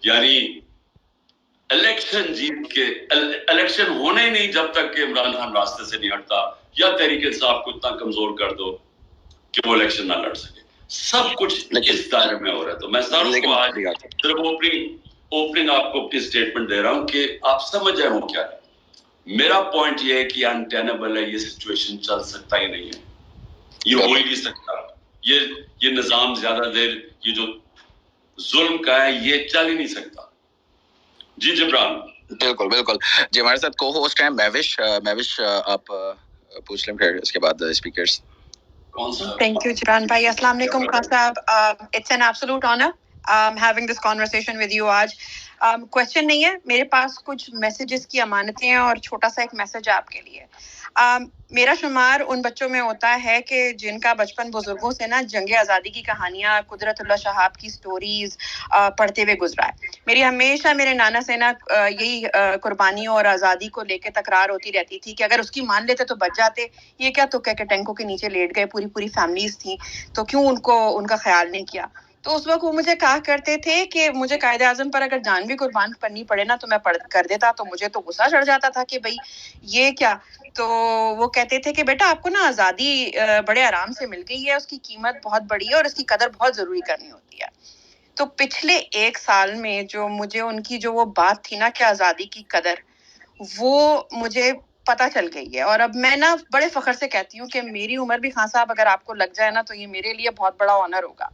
यानी इलेक्शन जीत के इलेक्शन होने ही नहीं जब तक कि इमरान खान रास्ते से नहीं हटता या तहरीक इंसाफ को इतना कमजोर कर दो कि वो इलेक्शन ना लड़ सके। सब कुछ इस दायरे में हो रहा है। तो मैं सारों को आज सिर्फ ओपनिंग आपको अपनी स्टेटमेंट दे रहा हूं कि आप समझ जाए वो क्या है। मेरा पॉइंट ये है कि अनटेनेबल है, ये सिचुएशन चल सकता ही नहीं है, ये हो ही नहीं सकता। ये निजाम ज्यादा देर ये जो जुल्म का है ये चल ही नहीं सकता। जी जिब्रान। बिल्कुल बिल्कुल जी, हमारे साथ को होस्ट हैं महविश आप पूछ लें फिर इसके बाद speakers. Thank you, Jiran bhai. Assalamu alaikum, Khan sahab. It's an absolute honor having this conversation with you आज. Question नहीं है, मेरे पास कुछ messages की अमानतें हैं और छोटा सा एक message आपके लिए. मेरा शुमार उन बच्चों में होता है कि जिनका बचपन बुजुर्गों से ना जंग आज़ादी की कहानियाँ, कुदरतुल्लाह शहाब की स्टोरीज पढ़ते हुए गुजरा है. मेरी हमेशा मेरे नाना से ना यही कुर्बानियों और आज़ादी को लेके तकरार होती रहती थी कि अगर उसकी मान लेते तो बच जाते, ये क्या तो क्या टैंकों के नीचे लेट गए, पूरी फैमिलीज थी, तो क्यों उनका ख्याल नहीं किया. तो उस वक्त वो मुझे कहा करते थे कि मुझे कायदे आज़म पर अगर जान भी कुर्बान करनी पड़े ना तो मैं कर देता. तो मुझे तो गुस्सा चढ़ जाता था कि भाई ये क्या. तो वो कहते थे कि बेटा आपको ना आज़ादी बड़े आराम से मिल गई है, उसकी कीमत बहुत बड़ी है और उसकी कदर बहुत ज़रूरी करनी होती है. तो पिछले 1 साल में जो मुझे उनकी जो वो बात थी ना कि आज़ादी की कदर, वो मुझे पता चल गई है. और अब मैं ना बड़े फख्र से कहती हूँ कि मेरी उम्र भी खान साहब अगर आपको लग जाए ना तो ये मेरे लिए बहुत बड़ा ऑनर होगा.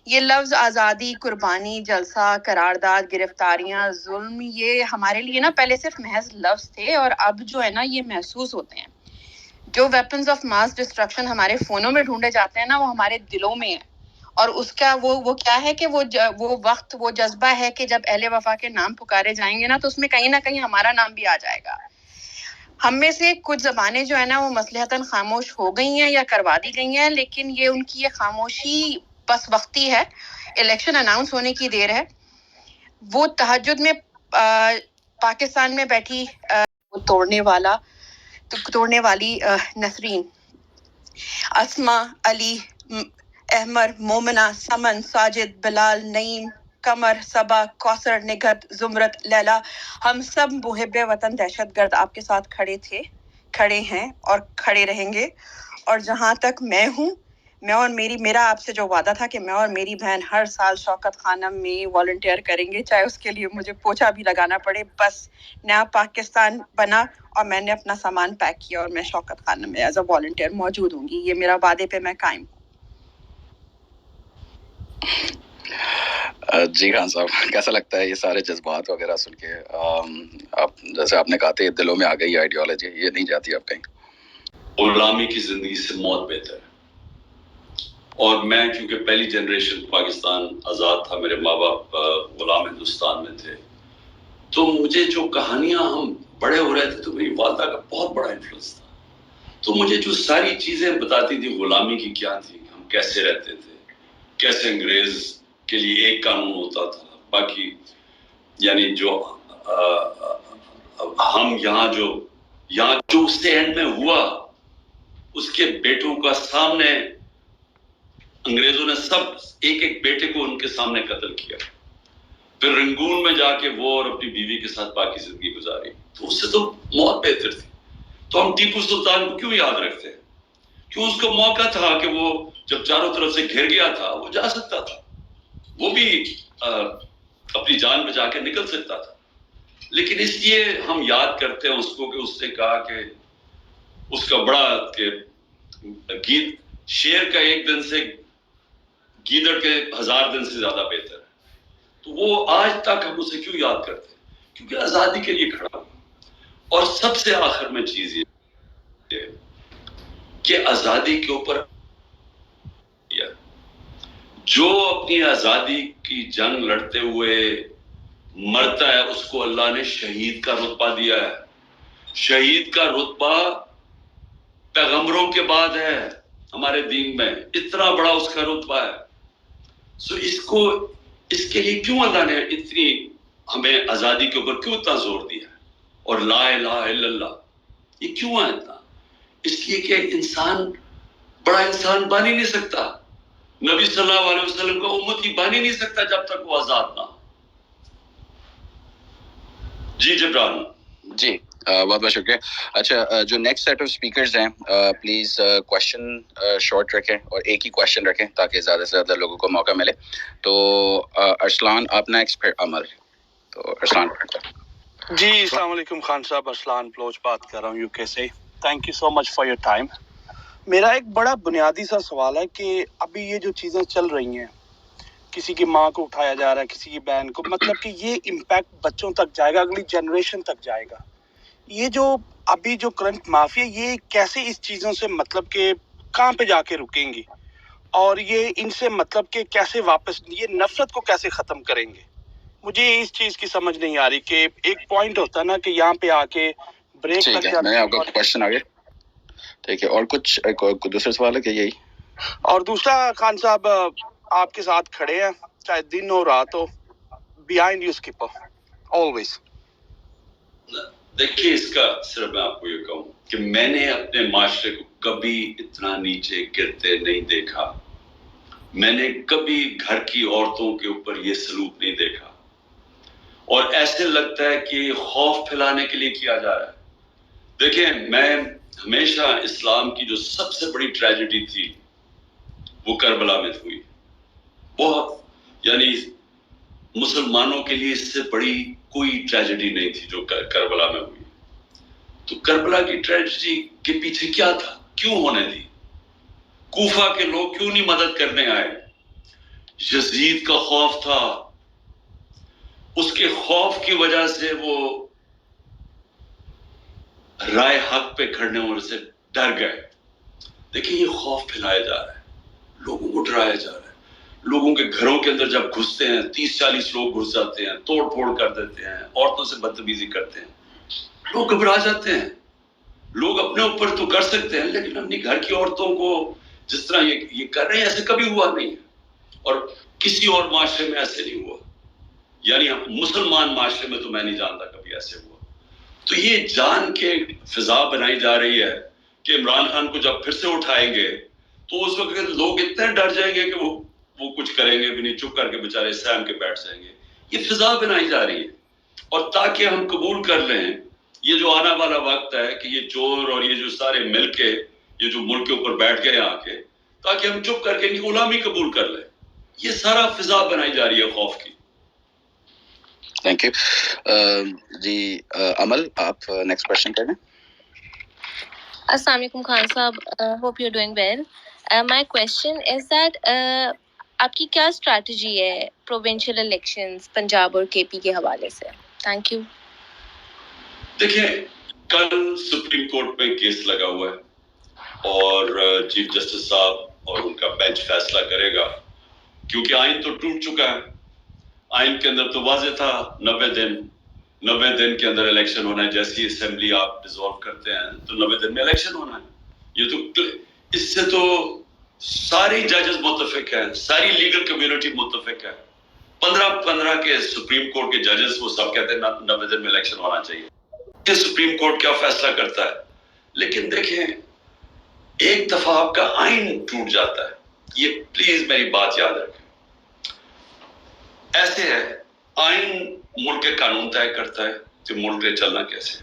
ये लफ्ज आज़ादी, कुर्बानी, जलसा, करारदाद, गिरफ्तारियां, जुल्म, ये हमारे लिए ना पहले सिर्फ महज लफ्ज थे और अब जो है ना ये महसूस होते हैं. जो वेपन्स ऑफ मास डिस्ट्रक्शन हमारे फोनों में ढूंढे जाते हैं ना वो हमारे दिलों में है. और उसका वो क्या है कि वो वक्त, वो जज्बा है कि जब अहले वफा के नाम पुकारे जाएंगे ना तो उसमें कहीं ना कहीं हमारा नाम भी आ जाएगा. हम में से कुछ ज़बानें जो है ना वो मसलहतन खामोश हो गई हैं या करवा दी गई हैं, लेकिन ये उनकी ये खामोशी बस वक्ती है. इलेक्शन अनाउंस होने की देर है. वो तहज्जुद में पाकिस्तान में बैठी तोड़ने वाली नसरीन, अस्मा, अली, अहमर, मोमिना, समन, साजिद, बिलाल, नईम, कमर, सबा, कौसर, निगत, जुमरत, लैला, हम सब मुहिब्बे वतन दहशतगर्द आपके साथ खड़े हैं और खड़े रहेंगे. और जहां तक मैं हूँ, मेरा आपसे जो वादा था कि मैं और मेरी बहन हर साल शौकत खानम में वॉलंटियर करेंगे, चाहे उसके लिए मुझे पोछा भी लगाना पड़े. बस नया पाकिस्तान बना और मैंने अपना सामान पैक किया और मैं शौकत खानम में एज अ वॉलंटियर मौजूद होंगी. ये मेरा वादे पे मैं कायम हूँ. जी खान साहब, कैसा लगता है ये सारे जज्बात वगैरह सुन के? आप जैसे आपने कहा था दिलों में आ गई आइडियोलॉजी, ये नहीं जाती आप कहीं? गुलामी की जिंदगी से मौत बेहतर है. और मैं क्योंकि पहली जनरेशन पाकिस्तान आज़ाद था, मेरे माँ बाप गुलाम हिंदुस्तान में थे, तो मुझे जो कहानियां, हम बड़े हो रहे थे तो मेरी वालदा का बहुत बड़ा इन्फ्लुएंस था. तो मुझे जो सारी चीजें बताती थी गुलामी की क्या थी, हम कैसे रहते थे, कैसे अंग्रेज के लिए एक कानून होता था, बाकी यानी जो हम यहाँ जो उससे एंड में हुआ, उसके बेटों का सामने अंग्रेजों ने सब एक बेटे को उनके सामने कत्ल किया. फिर रंगून में जाके वो और अपनी बीवी के साथ बाकी जिंदगी गुजारी. तो उससे तो मौत बेहतर थी. तो हम टीपू सुल्तान को क्यों याद रखते हैं? क्यों? उसको मौका था कि वो जब चारों तरफ से घिर गया था वो जा सकता था, वो भी अपनी जान बचा के निकल सकता था. लेकिन इसलिए हम याद करते हैं उसको कि उसने कहा कि उसका बड़ा गीत, शेर का एक दिन से गीदड़ के 1000 दिन से ज्यादा बेहतर है. तो वो आज तक हम उसे क्यों याद करते हैं? क्योंकि आजादी के लिए खड़ा हुआ. और सबसे आखिर में चीज ये कि आजादी के ऊपर जो अपनी आजादी की जंग लड़ते हुए मरता है उसको अल्लाह ने शहीद का रुतबा दिया है. शहीद का रुतबा पैगंबरों के बाद है हमारे दीन में, इतना बड़ा उसका रुतबा है. सो इसके लिए क्यों अल्लाह ने इतनी हमें आजादी के ऊपर क्यों इतना जोर दिया है? और ला इलाहा इल्लल्लाह ये क्यों है इतना? इसलिए कि इंसान बड़ा इंसान बन ही नहीं सकता, नबी सल्लल्लाहु अलैहि वसल्लम का उम्मती बन ही नहीं सकता जब तक वो आजाद ना हो. जी जबरान जी बहुत बहुत शुक्रिया. अच्छा जो नेक्स्ट सेट ऑफ स्पीकर्स हैं प्लीज क्वेश्चन शॉर्ट रखें और एक ही क्वेश्चन रखें ताकि ज़्यादा से ज़्यादा लोगों को मौका मिले. तो अरसलान आप नेक्स्ट, फिर अमल. तो अरसलान. जी अस्सलाम वालेकुम खान साहब, अरसलान बलोच बात कर रहा हूँ यूके से. Thank you so much for your time. मेरा एक बड़ा बुनियादी सा सवाल है कि अभी ये जो चीज़ें चल रही हैं, किसी की माँ को उठाया जा रहा है, किसी की बहन को, मतलब कि ये इम्पैक्ट बच्चों तक जाएगा, अगली जनरेशन तक जाएगा. ये जो अभी जो करंट माफिया, ये कैसे इस चीज़ों से मतलब कि कहाँ पे जाके रुकेंगी, और ये इनसे मतलब कि कैसे वापस ये नफरत को कैसे ख़त्म करेंगे. मुझे इस चीज़ की समझ नहीं आ रही कि एक पॉइंट होता है ना कि यहाँ पे आके ब्रेक लग जाता है. मैं आपका क्वेश्चन आगे. ठीक है, और कुछ दूसरा सवाल है कि यही? और दूसरा खान साहब, आपके साथ खड़े हैं चाहे दिन हो रात हो, बिहाइंड यू स्किपर ऑलवेज. देखिए, इसका सिर्फ मैं आपको ये कहूँ कि मैंने अपने माशरे को कभी इतना नीचे गिरते नहीं देखा. मैंने कभी घर की औरतों के ऊपर ये सलूक नहीं देखा, और ऐसे लगता है कि खौफ फैलाने के लिए किया जा रहा है. देखिए, मैं हमेशा इस्लाम की जो सबसे बड़ी ट्रेजेडी थी वो करबला में हुई. बहुत, यानी मुसलमानों के लिए इससे बड़ी कोई ट्रेजेडी नहीं थी जो करबला में हुई. तो करबला की ट्रेजेडी के पीछे क्या था, क्यों होने दी? कूफा के लोग क्यों नहीं मदद करने आए? यजीद का खौफ था. उसके खौफ की वजह से वो राय हक पे खड़ने होने से डर गए. देखिए, ये खौफ फैलाया जा रहा है, लोगों को डराया जा रहा है. लोगों के घरों के अंदर जब घुसते हैं 30-40 लोग घुस जाते हैं, तोड़ फोड़ कर देते हैं, औरतों से बदतमीजी करते हैं, लोग घबरा जाते हैं. लोग अपने ऊपर तो कर सकते हैं, लेकिन अपनी घर की औरतों को जिस तरह ये कर रहे हैं, ऐसे कभी हुआ नहीं है, और किसी और माशरे में ऐसे नहीं हुआ. यानी मुसलमान माशरे में तो मैं नहीं जानता कभी ऐसे हुआ. तो ये जान के फिजा बनाई जा रही है कि इमरान खान को जब फिर से उठाएंगे तो उस वक्त लोग इतने डर जाएंगे कि वो कुछ करेंगे भी नहीं, चुप करके बेचारे सहम के बैठ जाएंगे. ये फिजा बनाई जा रही है, और ताकि हम कबूल कर लें ये जो आने वाला वक्त है कि ये चोर और ये जो सारे मिलके ये जो मुल्क के ऊपर बैठ गए आके, ताकि हम चुप करके इनकी गुलामी कबूल कर लें. ये सारा फिजा बनाई जा रही है खौफ की. Thank you. जी अमल, आप नेक्स्ट क्वेश्चन करें. Assalamu alaikum Khan Sahab, hope you're doing well. My question is that आपकी क्या स्ट्रैटेजी है प्रोविंशियल इलेक्शंस पंजाब और केपी के हवाले से? Thank you. देखिए, कल सुप्रीम कोर्ट में केस लगा हुआ है और चीफ जस्टिस साहब और उनका बेंच फैसला करेगा, क्योंकि आइन तो टूट चुका है. आइन के अंदर तो वाज़ेह था 90 दिन के अंदर इलेक्शन होना है. जैसी असेंबली आप डिसॉल्व करते हैं तो 90 दिन में इलेक्शन होना है. ये तो इससे तो सारे जजेस मुत्तफिक हैं, सारी लीगल कम्युनिटी मुत्तफिक है. 15 के सुप्रीम कोर्ट के जजेस वो सब कहते हैं 90 दिन में इलेक्शन होना चाहिए. कि सुप्रीम कोर्ट क्या फैसला करता है. लेकिन देखें, एक दफा आपका आइन टूट जाता है, ये प्लीज मेरी बात याद रखें. ऐसे है, आइन मुल्क के कानून तय करता है कि मुल्क में चलना कैसे.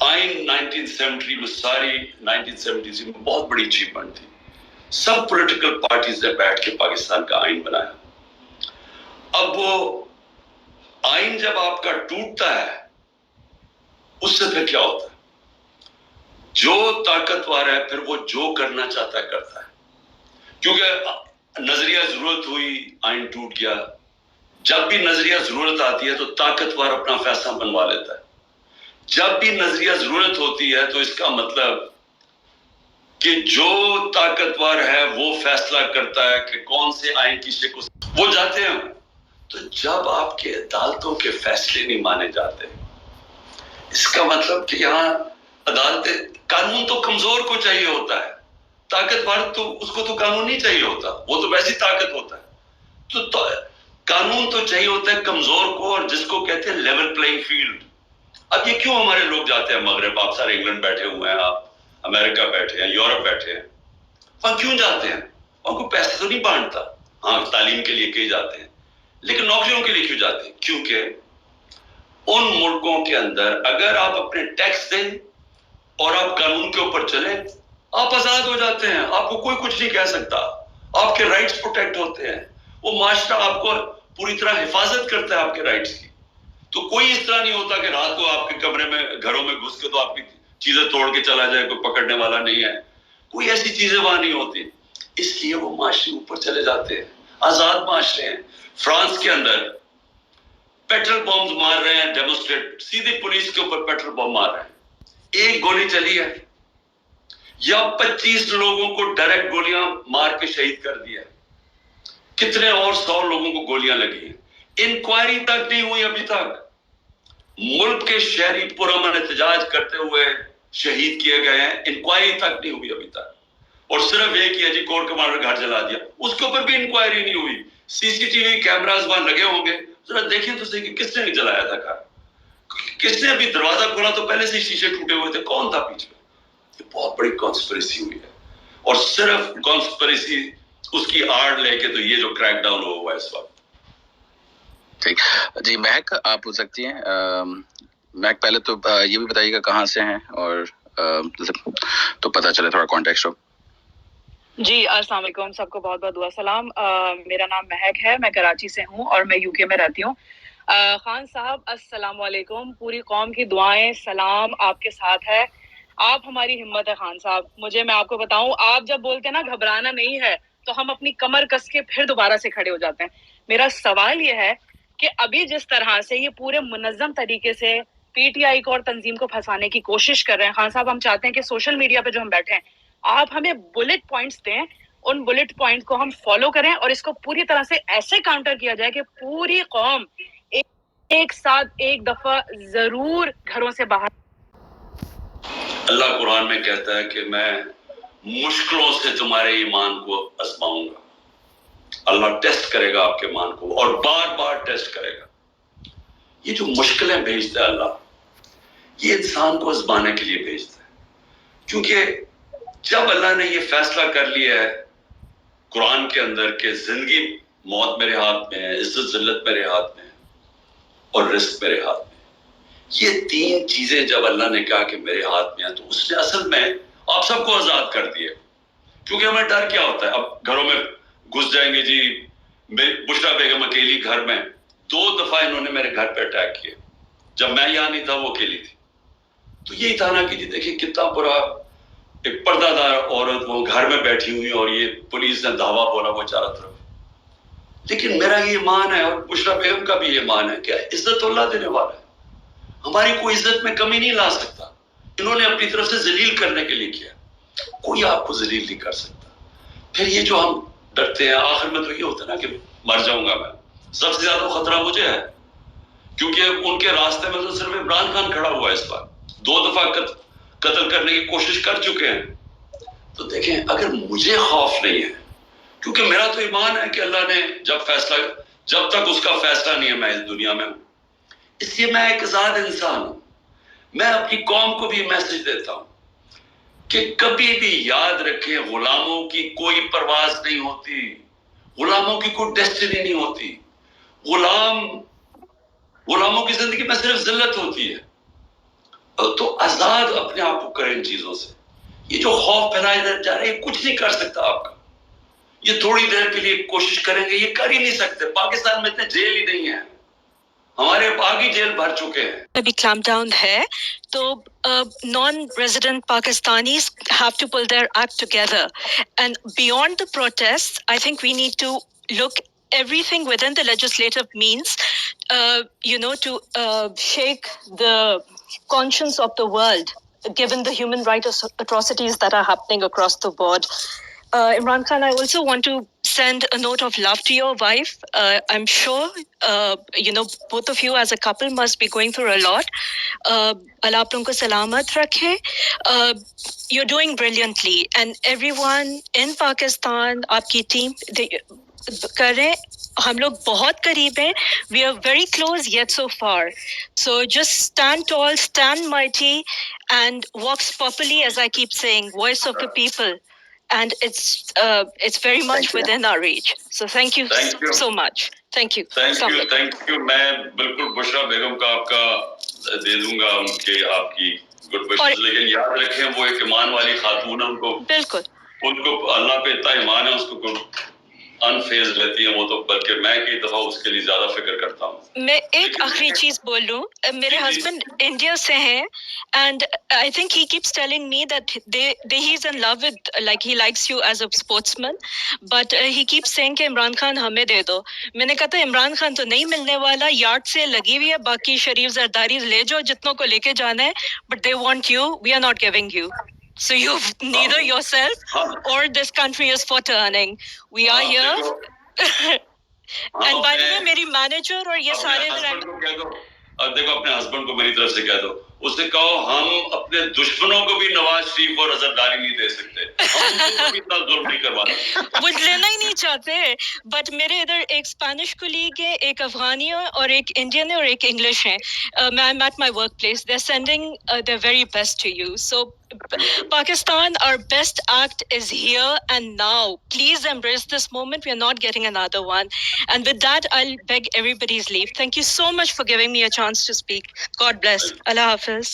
आइन 1970 में, सारी 1970 में बहुत बड़ी अचीवमेंट थी. सब पॉलिटिकल पार्टीज ने बैठ के पाकिस्तान का आइन बनाया. अब वो आइन जब आपका टूटता है, उससे फिर क्या होता है? जो ताकतवर है फिर वो जो करना चाहता है करता है, क्योंकि नजरिया जरूरत हुई, आइन टूट गया. जब भी नजरिया जरूरत आती है तो ताकतवर अपना फैसला बनवा लेता है. जब भी नजरिया जरूरत होती है तो इसका मतलब कि जो ताकतवर है वो फैसला करता है कि कौन से आइन की शिकस्त वो जाते हैं. तो जब आपके अदालतों के फैसले नहीं माने जाते, इसका मतलब कि यहाँ अदालतें, कानून तो कमजोर को चाहिए होता है, ताकतवर तो उसको तो कानून नहीं चाहिए होता, वो तो वैसी ताकत होता है. तो कानून तो चाहिए होता है कमजोर को, और जिसको कहते हैं लेवल प्लेइंग फील्ड. अब ये क्यों हमारे लोग जाते हैं मगरब? आप सारे इंग्लैंड बैठे हुए हैं, आप अमेरिका बैठे हैं, यूरोप बैठे हैं, वहां क्यों जाते हैं? उनको पैसे तो नहीं बांटता. हाँ, तालीम के लिए कहीं जाते हैं, लेकिन नौकरियों के लिए क्यों जाते हैं? क्योंकि उन मुल्कों के अंदर अगर आप अपने टैक्स दें और आप कानून के ऊपर चले, आप आजाद हो जाते हैं, आपको कोई कुछ नहीं कह सकता, आपके राइट्स प्रोटेक्ट होते हैं, वो माशरा आपको पूरी तरह हिफाजत करता है आपके राइट्स की। तो कोई इस तरह नहीं होता कि रात को आपके कमरे में घरों में घुस के तो आपकी चीजें तोड़ के चला जाए, कोई पकड़ने वाला नहीं है, कोई ऐसी चीजें वहां नहीं होती, इसलिए वो माशरे ऊपर चले जाते हैं, आजाद माशरे हैं। फ्रांस के अंदर पेट्रोल बॉम्ब मार रहे हैं डेमोस्ट्रेट, सीधे पुलिस के ऊपर पेट्रोल बॉम्ब मार रहे हैं, एक गोली चली है या 25 लोगों को डायरेक्ट गोलियां मार के शहीद कर दिया, कितने और 100 लोगों को गोलियां लगी हैं, इंक्वायरी तक नहीं हुई अभी तक, मुल्क के शहरी पुरअमन एहतजाज करते हुए शहीद किए गए हैं, इंक्वायरी तक नहीं हुई अभी तक, और सिर्फ एक ही है जी कोर्ट कमांडर घर जला दिया, उसके ऊपर भी इंक्वायरी नहीं हुई। सीसीटीवी कैमरास वहां लगे होंगे, जरा देखिए तो सही कि किसने जलाया था घर, किसने अभी दरवाजा खोला तो पहले से शीशे टूटे हुए थे, कौन था पीछे। ये बहुत बड़ी कॉन्स्पिरेसी हुई है, और सिर्फ कॉन्स्पिरेसी उसकी आड़ लेके तो ये जो क्रैकडाउन हुआ है इस वक्त। ठीक जी, महक आप पूछ सकती हैं। महक पहले तो ये भी बताइएगा कहाँ से हैं और तो पता चले थोड़ा कॉन्टेक्स्ट हो। जी अस्सलाम वालेकुम, सबको बहुत बहुत दुआ सलाम। मेरा नाम महक है, मैं कराची से हूँ और मैं यूके में रहती हूँ। खान साहब अस्सलाम वालेकुम, पूरी कौम की दुआएं सलाम आपके साथ है, आप हमारी हिम्मत है खान साहब। मैं आपको बताऊं, आप जब बोलते हैं ना घबराना नहीं है, तो हम अपनी कमर कस के फिर दोबारा से खड़े हो जाते हैं। मेरा सवाल ये है कि अभी जिस तरह से ये पूरे मुनज़्ज़म तरीके से पीटीआई को और तंजीम को फंसाने की कोशिश कर रहे हैं, खान साहब हम चाहते हैं कि सोशल मीडिया पे जो हम बैठे हैं, आप हमें बुलेट पॉइंट्स दें, उन बुलेट पॉइंट को हम फॉलो करें और इसको पूरी तरह से ऐसे काउंटर किया जाए कि पूरी कौम एक साथ एक दफा जरूर घरों से बाहर। अल्लाह कुरान में कहता है कि मैं मुश्किलों से तुम्हारे ईमान को आजमाऊंगा, अल्लाह टेस्ट करेगा आपके ईमान को और बार बार टेस्ट करेगा। ये जो मुश्किलें भेजता है अल्लाह, ये इंसान को आजमाने के लिए भेजता है, क्योंकि जब अल्लाह ने ये फैसला कर लिया है कुरान के अंदर कि जिंदगी मौत मेरे हाथ में है, इज्जत जिल्लत मेरे हाथ में है और रिस्क मेरे हाथ में, ये तीन चीजें जब अल्लाह ने कहा कि मेरे हाथ में है, तो उसने असल में आप सबको आजाद कर दिया। क्योंकि हमें डर क्या होता है, अब घरों में घुस जाएंगे जी, बुशरा बेगम अकेली घर में, 2 दफा इन्होंने मेरे घर पे अटैक किए, जब मैं यहाँ नहीं था वो अकेली थी, तो यही था ना कि जी देखिए कितना बुरा, एक पर्दादार औरत वो घर में बैठी हुई और ये पुलिस ने धावा बोला वो चारों तरफ। लेकिन मेरा ये ईमान है और बुशरा बेगम का भी ये ईमान है कि इज्जत तो अल्लाह देने वाला है, हमारी कोई इज्जत में कमी नहीं ला सकता। इन्होंने अपनी तरफ से जलील करने के लिए किया, कोई आपको जलील नहीं कर सकता। फिर ये जो हम डरते हैं, आखिर में तो ये होता है ना कि मर जाऊंगा मैं, सबसे ज्यादा खतरा मुझे है, क्योंकि उनके रास्ते में तो सिर्फ इमरान खान खड़ा हुआ है, इस बार 2 दफा कत्ल करने की कोशिश कर चुके हैं। तो देखें, अगर मुझे खौफ नहीं है, क्योंकि मेरा तो ईमान है कि अल्लाह ने जब तक उसका फैसला नहीं है मैं इस दुनिया में हूं, इसलिए मैं एक आजाद इंसान हूं। मैं अपनी कौम को भी मैसेज देता हूं कि कभी भी याद रखें, गुलामों की कोई परवाज नहीं होती, गुलामों की कोई डेस्टिनी नहीं होती, गुलामों की जिंदगी में सिर्फ जिल्लत होती है। तो आजाद अपने आप को करें इन चीजों से। ये जो खौफ फैलाए जा रहे हैं, कुछ नहीं कर सकता आपका। ये थोड़ी देर के लिए कोशिश करेंगे, ये कर ही नहीं सकते। पाकिस्तान में इतने जेल ही नहीं है, हमारे बागी जेल भर चुके हैं। अभी clampdown है, तो non-resident Pakistanis have to pull their act together, and beyond the protests, I think we need to look everything within the legislative means, to shake the conscience of the world, given the human rights atrocities that are happening across the board. Imran Khan, I also want to send a note of love to your wife. I'm sure, both of you as a couple must be going through a lot. Allah aap log ko salamat rakhe. You're doing brilliantly, and everyone in Pakistan, aapki team, कर रहे हैं, हम लोग बहुत करीब हैं, we are very close yet so far, so just stand tall, stand mighty and walk properly, as I keep saying, voice of the people, and it's very much Thank you. within our reach. So thank you so much. Thank you. Thank you. मैं बिल्कुल बुशरा बेगम का आपका दे दूंगा उनके आपकी good wishes, लेकिन याद रखें वो एक ईमान वाली खातून है, उनको अल्लाह पे इतना ईमान है, उसको अनफेज रहती है वो, तो बल्कि मैं कई दफा उसके लिए ज्यादा फिक्र करता हूँ. मैं एक आखिरी चीज बोल लूं, मेरे हस्बैंड इंडिया से हैं and I think he keeps telling me that he's in love with, like he likes you as a sportsman, but he keeps saying कि इमरान खान हमें दे दो. मैंने कहा था इमरान खान तो नहीं मिलने वाला, यार्ड से लगी हुई है, बाकी शरीफ जरदारी ले जाओ जितनों को लेके जाना है, but they want you, we are not giving you. So you've neither yourself or this country is for turning. We are here. And by the way, मेरी मैनेजर और ये सारे देखो अपने हस्बैंड को मेरी तरफ से कह दो, उससे कहो हम अपने दुश्मनों को भी नवाज शरीफ और अजहरदारी नहीं दे सकते, हम उनको भी इतना जुल्म नहीं करवाते, वो लेना ही नहीं चाहते. बट मेरे इधर एक स्पेनिश कोलीग है, एक अफगानी है और एक इंडियन है और एक इंग्लिश है. मैं at my work place, they are sending their very best to you. So Pakistan, our best act is here and now. Please embrace this moment. We are not getting another one. And with that, I'll beg everybody's leave. Thank you so much for giving me a chance to speak. God bless. Allah Hafiz.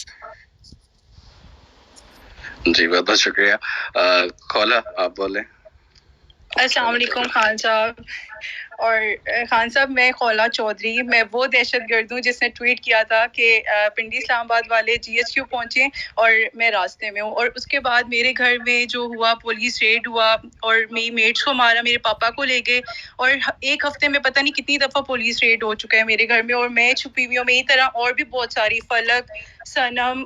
जी बहुत बहुत शुक्रिया. खोला आप बोले. अस्सलाम वालेकुम खान साहब. और खान साहब, मैं खौला चौधरी, मैं वो दहशतगर्द हूँ जिसने ट्वीट किया था कि पिंडी इस्लामाबाद वाले GSU पहुँचे और मैं रास्ते में हूँ, और उसके बाद मेरे घर में जो हुआ, पुलिस रेड हुआ और मेरी मेट्स को मारा, मेरे पापा को ले गए, और एक हफ्ते में पता नहीं कितनी दफ़ा पुलिस रेड हो चुका है मेरे घर में, और मैं छुपी हुई हूँ. मेरी तरह और भी बहुत सारी, फलक, सनम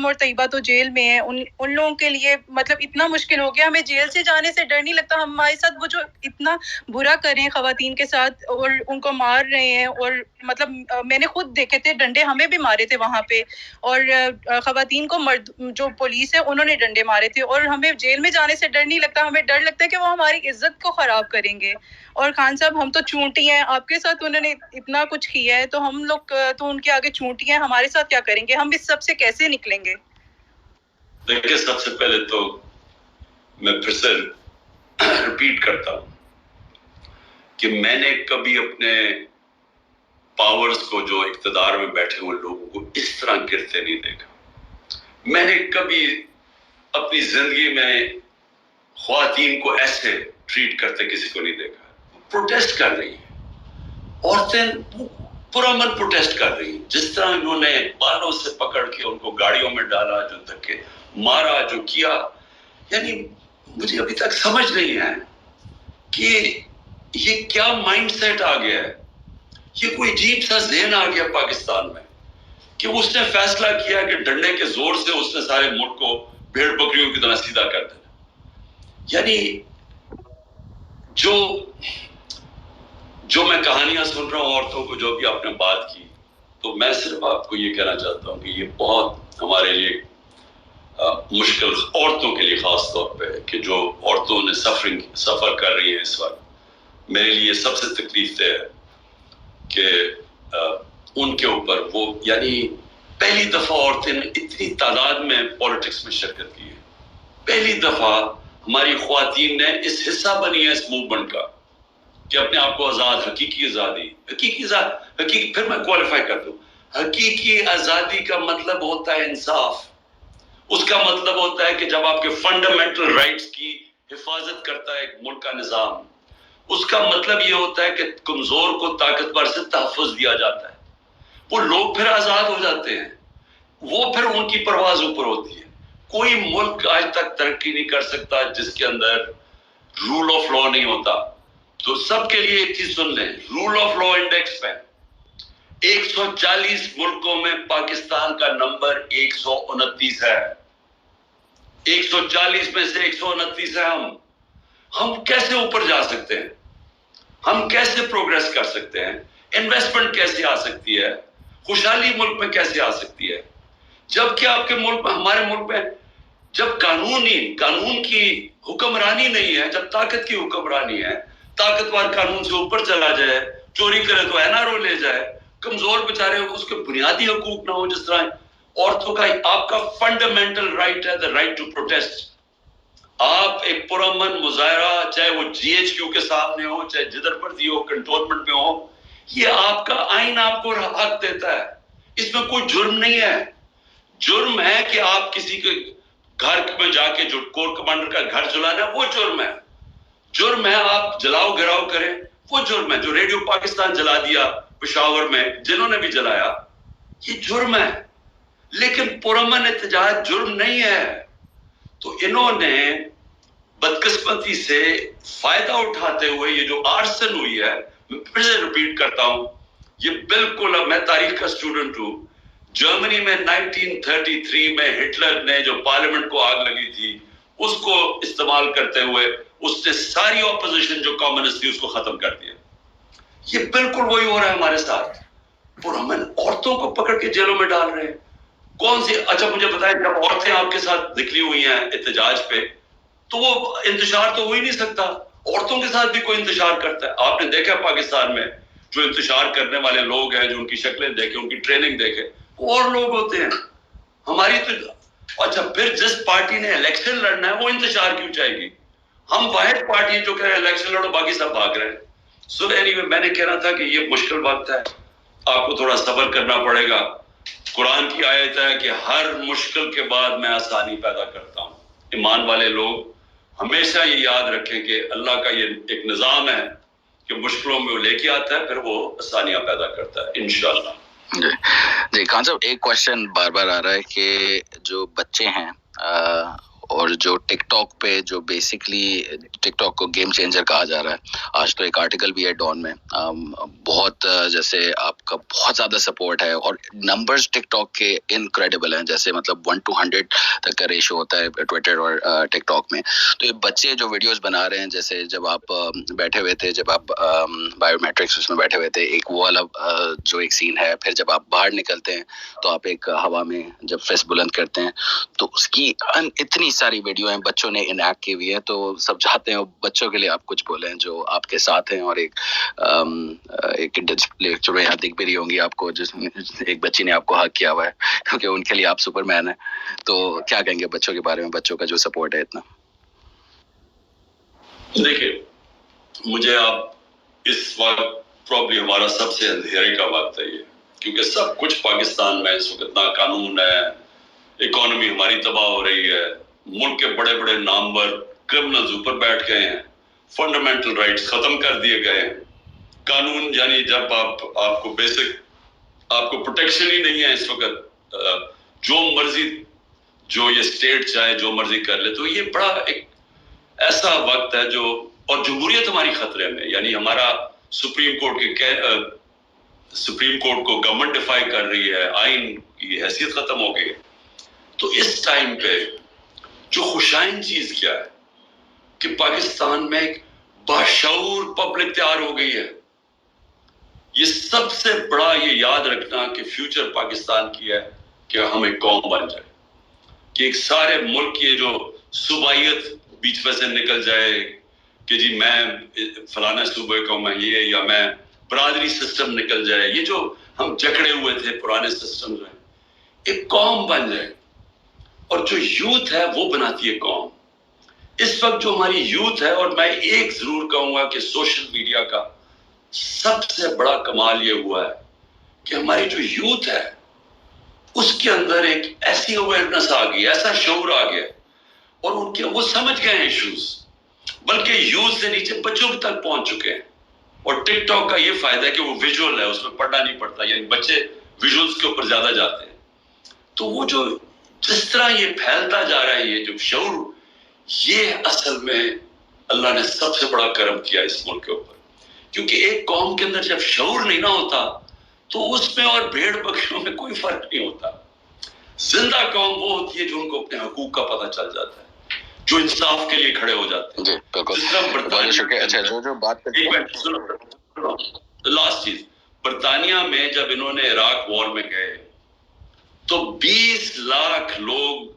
और तैयबा तो जेल में है. उन लोगों के लिए मतलब इतना मुश्किल हो गया, हमें जेल से जाने से डर नहीं लगता. हमारे साथ वो जो इतना बुरा कर रहे हैं खवातीन के साथ और उनको मार रहे हैं, और मतलब मैंने खुद देखे थे, डंडे हमें भी मारे थे वहाँ पे, और खवातीन को मर्द जो पुलिस है उन्होंने डंडे मारे थे, और हमें जेल में जाने से डर नहीं लगता. हमें डर लगता है कि वो हमारी इज्जत को खराब करेंगे. और खान साहब, हम तो चूंटी हैं, आपके साथ उन्होंने इतना कुछ किया है, तो हम लोग तो उनके आगे चूंटी हैं. हमारे साथ क्या करेंगे? हम इस सब से कैसे निकलेंगे? देखिए, सबसे पहले तो मैं फिर से रिपीट करता हूँ कि मैंने कभी अपने पावर्स को, जो इक़्तिदार में बैठे हुए लोगों को, इस तरह गिरते नहीं देखा. मैंने कभी अपनी जिंदगी में ख्वातीन को ऐसे ट्रीट करते किसी को नहीं देखा. प्रोटेस्ट कर रही हैं औरतें, पूरा मन प्रोटेस्ट कर रही हैं. जिस तरह इन्होंने बालों से पकड़ के उनको गाड़ियों में डाला, जो धक्के मारा, जो किया, यानी मुझे अभी तक समझ नहीं है कि ये क्या माइंडसेट आ गया है. ये कोई अजीब सा ज़हन आ गया पाकिस्तान में कि उसने फैसला किया कि डंडे के जोर से उसने सारे मुल्क को भेड़ बकरियों की तरह सीधा कर देना. यानी जो मैं कहानियां सुन रहा हूँ औरतों को, जो भी आपने बात की, तो मैं सिर्फ आपको ये कहना चाहता हूँ कि ये बहुत हमारे लिए मुश्किल, औरतों के लिए खास तौर पे, कि जो औरतों ने सफर कर रही है इस वक्त. मेरे लिए सबसे तकलीफ है कि उनके ऊपर वो, यानी पहली दफा औरतें ने इतनी तादाद में पॉलिटिक्स में शिरकत की है. पहली दफा हमारी ख्वातीन ने इस हिस्सा बनी है इस मूवमेंट का कि अपने आप को आजाद, हकीकी आजादी, फिर मैं क्वालिफाई कर दूं, हकीकी आजादी का मतलब होता है इंसाफ. उसका मतलब होता है कि जब आपके फंडामेंटल राइट्स की हिफाजत करता है एक मुल्क का निजाम, उसका मतलब ये होता है कि कमजोर को ताकतवर से तहफ़्फ़ुज़ दिया जाता है. वो लोग फिर आजाद हो जाते हैं, वो फिर उनकी परवाज ऊपर होती है. कोई मुल्क आज तक तरक्की नहीं कर सकता जिसके अंदर रूल ऑफ लॉ नहीं होता. तो सबके लिए एक चीज सुन लें, रूल ऑफ लॉ इंडेक्स में 140 मुल्कों में पाकिस्तान का नंबर 129 है. 140 में से 129 है. हम कैसे ऊपर जा सकते हैं? हम कैसे प्रोग्रेस कर सकते हैं? इन्वेस्टमेंट कैसे आ सकती है? खुशहाली मुल्क में कैसे आ सकती है? जबकि आपके मुल्क में, हमारे मुल्क में, जब कानून की हुक्मरानी नहीं है, जब ताकत की हुक्मरानी है, ताकतवर कानून से ऊपर चला जाए, चोरी करे तो NRO ले जाए, कमजोर बेचारे उसके बुनियादी हकूक ना हो, जिस तरह औरतों का, आपका फंडामेंटल राइट है द राइट टू प्रोटेस्ट. آپ ایک پرامن مظاہرہ چاہے وہ GHQ کے سامنے ہو چاہے جدھر مرضی ہو کنٹونمنٹ میں ہو, یہ آپ کا آئین آپ کو حق دیتا ہے, اس میں کوئی جرم نہیں ہے. جرم ہے کہ آپ کسی کے گھر میں جا کے جو کور کمانڈر کا گھر جلانا ہے وہ جرم ہے. جرم ہے آپ جلاؤ گراؤ کریں وہ جرم ہے. جو ریڈیو پاکستان جلا دیا پشاور میں جنہوں نے بھی جلایا یہ جرم ہے, لیکن پرامن احتجاج جرم نہیں ہے. تو انہوں نے بدقسمتی سے فائدہ اٹھاتے ہوئے یہ جو آرسن ہوئی ہے, میں پھر سے ریپیٹ کرتا ہوں, یہ بالکل, اب میں تاریخ کا اسٹوڈنٹ ہوں, جرمنی میں 1933 میں ہٹلر نے جو پارلیمنٹ کو آگ لگی تھی اس کو استعمال کرتے ہوئے اس نے ساری اپوزیشن جو کمیونسٹ تھی اس کو ختم کر دیا. یہ بالکل وہی ہو رہا ہے ہمارے ساتھ. پرامن عورتوں کو پکڑ کے جیلوں میں ڈال رہے ہیں. کون سی, اچھا مجھے بتائیں, جب عورتیں آپ کے ساتھ نکلی ہوئی ہیں احتجاج پہ تو وہ انتشار تو ہو ہی نہیں سکتا. عورتوں کے ساتھ بھی کوئی انتشار کرتا ہے. آپ نے دیکھا پاکستان میں جو انتشار کرنے والے لوگ ہیں, جو ان کی شکلیں دیکھیں, ان کی ٹریننگ دیکھیں, وہ اور لوگ ہوتے ہیں. ہماری تو اچھا پھر جس پارٹی نے الیکشن لڑنا ہے وہ انتشار کیوں چاہے گی؟ ہم واحد پارٹی جو کہہ رہے ہیں الیکشن لڑو, باقی سب بھاگ رہے ہیں. سو anyway, میں نے کہنا تھا کہ یہ مشکل وقت ہے, آپ کو تھوڑا صبر کرنا پڑے گا. قرآن کی آیت ہے کہ ہر مشکل کے بعد میں آسانی پیدا کرتا ہوں. ایمان والے لوگ ہمیشہ یہ یاد رکھیں کہ اللہ کا یہ ایک نظام ہے کہ مشکلوں میں وہ لے کے آتا ہے, پھر وہ آسانیاں پیدا کرتا ہے انشاءاللہ. جی خان صاحب, ایک کوشچن بار بار آ رہا ہے کہ جو بچے ہیں اور جو ٹک ٹاک پہ جو بیسکلی ٹک ٹاک کو گیم چینجر کہا جا رہا ہے, آج تو ایک آرٹیکل بھی ہے ڈان میں, بہت جیسے آپ کا بہت زیادہ سپورٹ ہے اور نمبرز ٹک ٹاک کے انکریڈیبل ہیں, جیسے مطلب 1-100 تک کا ریشو ہوتا ہے ٹویٹر اور ٹک ٹاک میں. تو یہ بچے جو ویڈیوز بنا رہے ہیں, جیسے جب آپ بیٹھے ہوئے تھے, جب آپ بایو میٹرکس اس میں بیٹھے ہوئے تھے, ایک وہ والا جو ایک سین ہے, پھر جب آپ باہر نکلتے ہیں تو آپ ایک ہوا میں جب فیس بلند کرتے ہیں, تو اس کی اتنی ساری ویڈیو ہیں بچوں نے انیکٹ کی ہوئی ہے. تو سب چاہتے ہیں بچوں کے لیے آپ کچھ بولیں جو آپ کے ساتھ ہیں, اور ایک ڈسپلے جو یہاں دکھ بھی رہی ہوں گی آپ کو, جس میں ایک بچی نے آپ کو ہگ کیا ہوا ہے کیونکہ ان کے لیے آپ سپر مین ہیں. تو کیا کہیں گے بچوں کے بارے میں, بچوں کا جو سپورٹ ہے اتنا؟ دیکھیں, مجھے آپ اس وقت پرابلی ہمارا سب سے اندھیرے کا وقت ہے یہ, کیونکہ سب کچھ پاکستان میں اس وقت نا قانون ہے, اکانومی ہماری تباہ ہو رہی ہے, ملک کے بڑے بڑے نامور کرمنلز اوپر بیٹھ گئے ہیں, فنڈامنٹل رائٹس ختم کر دیے گئے ہیں. قانون یعنی جب آپ کو بیسک آپ کو پروٹیکشن ہی نہیں ہے اس وقت, جو مرضی جو یہ اسٹیٹ چاہے جو مرضی کر لے. تو یہ بڑا ایک ایسا وقت ہے جو, اور جمہوریت ہماری خطرے میں, یعنی ہمارا سپریم کورٹ کو گورنمنٹ ڈیفائی کر رہی ہے, آئین کی حیثیت ختم ہو گئی ہے. تو اس ٹائم پہ جو خوشائن چیز کیا ہے کہ پاکستان میں ایک باشعور پبلک تیار ہو گئی ہے. یہ سب سے بڑا یہ یاد رکھنا کہ فیوچر پاکستان کی ہے کہ ہم ایک قوم بن جائے, کہ ایک سارے ملک کی جو صوبائیت بیچ میں سے نکل جائے کہ جی میں فلانے صوبے کا میں یہ, یا میں برادری سسٹم نکل جائے. یہ جو ہم جکڑے ہوئے تھے پرانے سسٹم میں, ایک قوم بن جائے. اور جو یوتھ ہے وہ بناتی ہے قوم. اس وقت جو ہماری یوتھ ہے, اور میں ایک ضرور کہوں گا کہ سوشل میڈیا کا سب سے بڑا کمال یہ ہوا ہے کہ ہماری جو یوتھ ہے اس کے اندر ایک ایسی اویئرنس آ گئی, ایسا شعور آ گیا, اور ان کے وہ سمجھ گئے ہیں ایشوز, بلکہ یوتھ سے نیچے بچوں تک پہنچ چکے ہیں. اور ٹک ٹاک کا یہ فائدہ ہے کہ وہ ویژول ہے, اس میں پڑھنا نہیں پڑتا, یعنی بچے ویژولز کے اوپر زیادہ جاتے ہیں. تو وہ جو جس طرح یہ پھیلتا جا رہا ہے یہ جو شعور, یہ اصل میں اللہ نے سب سے بڑا کرم کیا اس ملک کے اوپر. کیونکہ ایک قوم کے اندر جب شعور نہیں نہ ہوتا تو اس میں اور بھیڑ بکریوں میں کوئی فرق نہیں ہوتا. زندہ قوم وہ ہوتی ہے جو ان کو اپنے حقوق کا پتہ چل جاتا ہے, جو انصاف کے لیے کھڑے ہو جاتے ہیں. جس طرح لاسٹ چیز, برطانیہ میں جب انہوں نے عراق وار میں گئے تو 20 لاکھ لوگ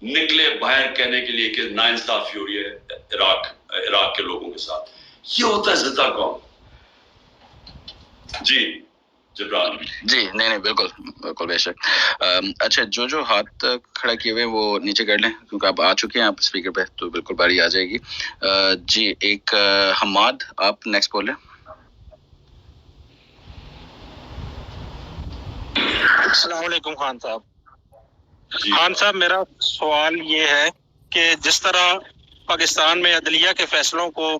نکلے باہر کہنے کے لیے کہ ناانصافی ہو رہی ہے عراق کے لوگوں کے ساتھ. یہ ہوتا ہے زندہ قوم. جی जबरान। जी नहीं बिल्कुल बिल्कुल बेशक। अच्छा जो हाथ खड़ा किए हुए वो नीचे कर लें क्योंकि आप आ चुके हैं आप स्पीकर पे, तो बिल्कुल बारी आ जाएगी। जी एक हमाद आप नेक्स्ट बोले। अस्सलाम वालेकुम खान साहब। खान साहब मेरा सवाल ये है कि जिस तरह पाकिस्तान में अदलिया के फैसलों को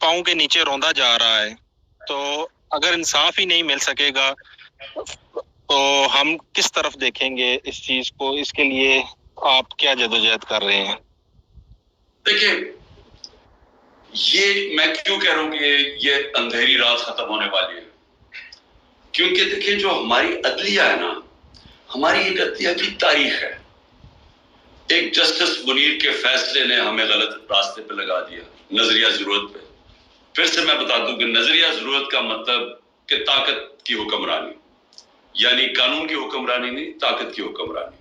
पाँव के नीचे रौंदा जा रहा है, तो अगर इंसाफ ही नहीं मिल सकेगा तो हम किस तरफ देखेंगे इस चीज को? इसके लिए आप क्या जदोजहद कर रहे हैं? देखिए, ये मैं क्यों कह रहा हूं कि ये अंधेरी रात खत्म होने वाली है, क्योंकि देखिए जो हमारी अदलिया है ना, हमारी एक अदलिया की तारीख है। एक जस्टिस मुनीर के फैसले ने हमें गलत रास्ते पे लगा दिया, नजरिया जरूरत पे। फिर से मैं बता दूं कि नजरिया जरूरत का मतलब कि ताकत की हुक्मरानी, यानी कानून की हुक्मरानी नहीं, ताकत की हुक्मरानी।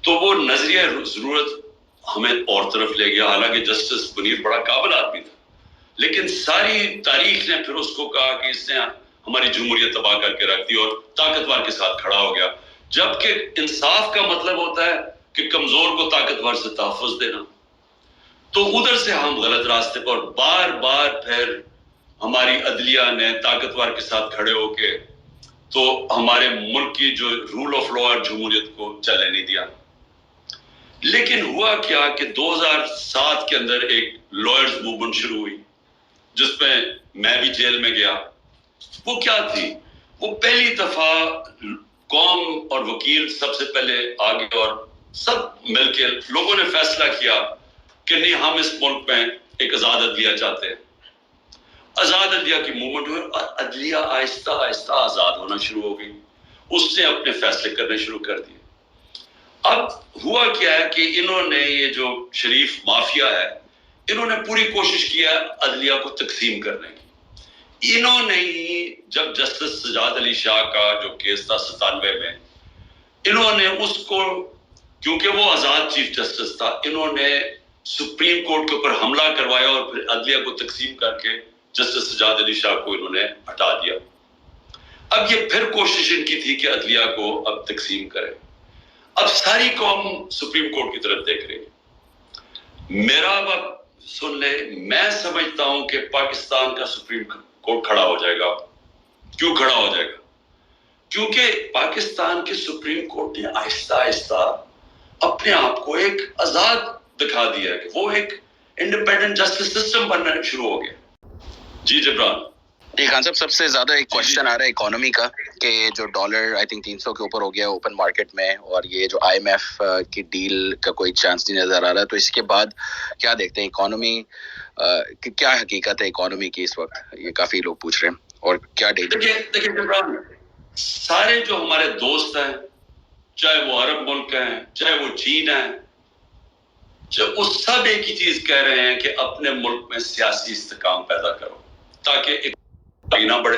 तो वो नजरिया जरूरत हमें और तरफ ले गया। हालांकि जस्टिस मुनीर बड़ा काबिल आदमी था, लेकिन सारी तारीख ने फिर उसको कहा कि इसने हमारी जमहूरियत तबाह करके रख दी और ताकतवर के साथ खड़ा हो गया। जबकि इंसाफ का मतलब होता है कि कमजोर को ताकतवर से तहफ़्फ़ुज़ देना। तो उधर से हम गलत रास्ते पर बार बार फिर हमारी अदलिया ने ताकतवर के साथ खड़े होके तो हमारे मुल्क की जो रूल ऑफ लॉ और जमहूरियत को चलने नहीं दिया। लेकिन हुआ क्या कि 2007 के अंदर एक लॉयर्स मूवमेंट शुरू हुई, जिसमें मैं भी जेल में गया। वो क्या थी? वो पहली दफा कौम और वकील सबसे पहले आगे और सब मिलके लोगों ने फैसला किया कि नहीं, हम इस मुल्क में एक आजाद अदलिया चाहते हैं। आजाद अदलिया की मूवमेंट हुई और अदलिया आहिस्ता आहिस्ता आजाद होना शुरू हो गई। उसने अपने फैसले करने शुरू कर दिए। अब हुआ क्या है कि इन्होंने, ये जो शरीफ माफिया है, इन्होंने पूरी कोशिश किया अदलिया को तकसीम करने की। इन्होंने ही जब जस्टिस सजाद अली शाह का जो केस था 97 में, इन्होंने उसको, क्योंकि वो आजाद चीफ जस्टिस था, इन्होंने सुप्रीम कोर्ट के ऊपर हमला करवाया और फिर अदलिया को तकसीम करके जस्टिस सजाद अली शाह को इन्होंने हटा दिया। अब ये फिर कोशिश इनकी थी कि अदलिया को अब तकसीम करें। अब सारी कौम सुप्रीम कोर्ट की तरफ देख रही है। मेरा बात सुन ले, मैं समझता हूं कि पाकिस्तान का सुप्रीम कोर्ट खड़ा हो जाएगा। क्यों खड़ा हो जाएगा? क्योंकि पाकिस्तान के सुप्रीम कोर्ट ने आहिस्ता आहिस्ता अपने आप को एक आजाद दिखा दिया कि वो एक इंडिपेंडेंट जस्टिस सिस्टम बनना शुरू हो गया। जी जबरान। जी खान साहब, सबसे ज्यादा एक क्वेश्चन आ रहा है इकोनॉमी का कि जो डॉलर आई थिंक 300 के ऊपर हो गया ओपन मार्केट में, और ये जो IMF की डील का कोई चांस नहीं नजर आ रहा, तो इसके बाद क्या देखते हैं इकोनॉमी की, क्या हकीकत है इकोनॉमी की इस वक्त? ये काफी लोग पूछ रहे हैं। और क्या देखिए जबरान, सारे जो हमारे दोस्त हैं, चाहे वो अरब मुल्क हैं, चाहे वो चीन है, वो सब एक ही चीज कह रहे हैं कि अपने मुल्क में सियासी इस्तेकाम पैदा करो ताकि ना बढ़े।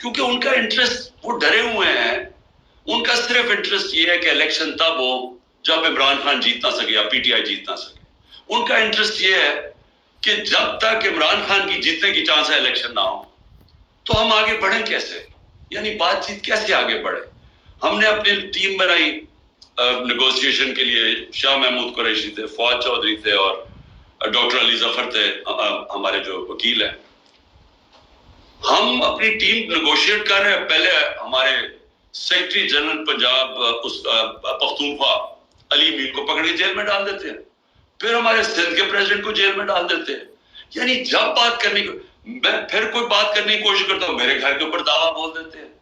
क्योंकि उनका इंटरेस्ट, वो डरे हुए हैं, उनका सिर्फ इंटरेस्ट ये है कि इलेक्शन तब हो जब इमरान खान जीत ना सके या PTI जीत ना सके। उनका इंटरेस्ट ये है कि जब तक इमरान खान की जीतने की चांस है इलेक्शन ना हो, तो हम आगे बढ़े कैसे, यानी बातचीत कैसे आगे बढ़े। हमने अपनी टीम बनाई नेगोशिएशन के लिए। शाह महमूद कुरैशी थे, फवाद चौधरी थे और डॉक्टर अली जफर थे, हमारे जो वकील हैं। हम अपनी टीम नेगोशिएट कर रहे हैं। पहले हमारे सेक्रेटरी जनरल पंजाब उस पख्तूनख्वा अली मीर को पकड़ के जेल में डाल देते हैं, फिर हमारे सिंध के प्रेसिडेंट को जेल में डाल देते हैं। यानी जब बात करने को, मैं फिर कोई बात करने की कोशिश करता हूँ, मेरे घर के ऊपर दावा बोल देते हैं।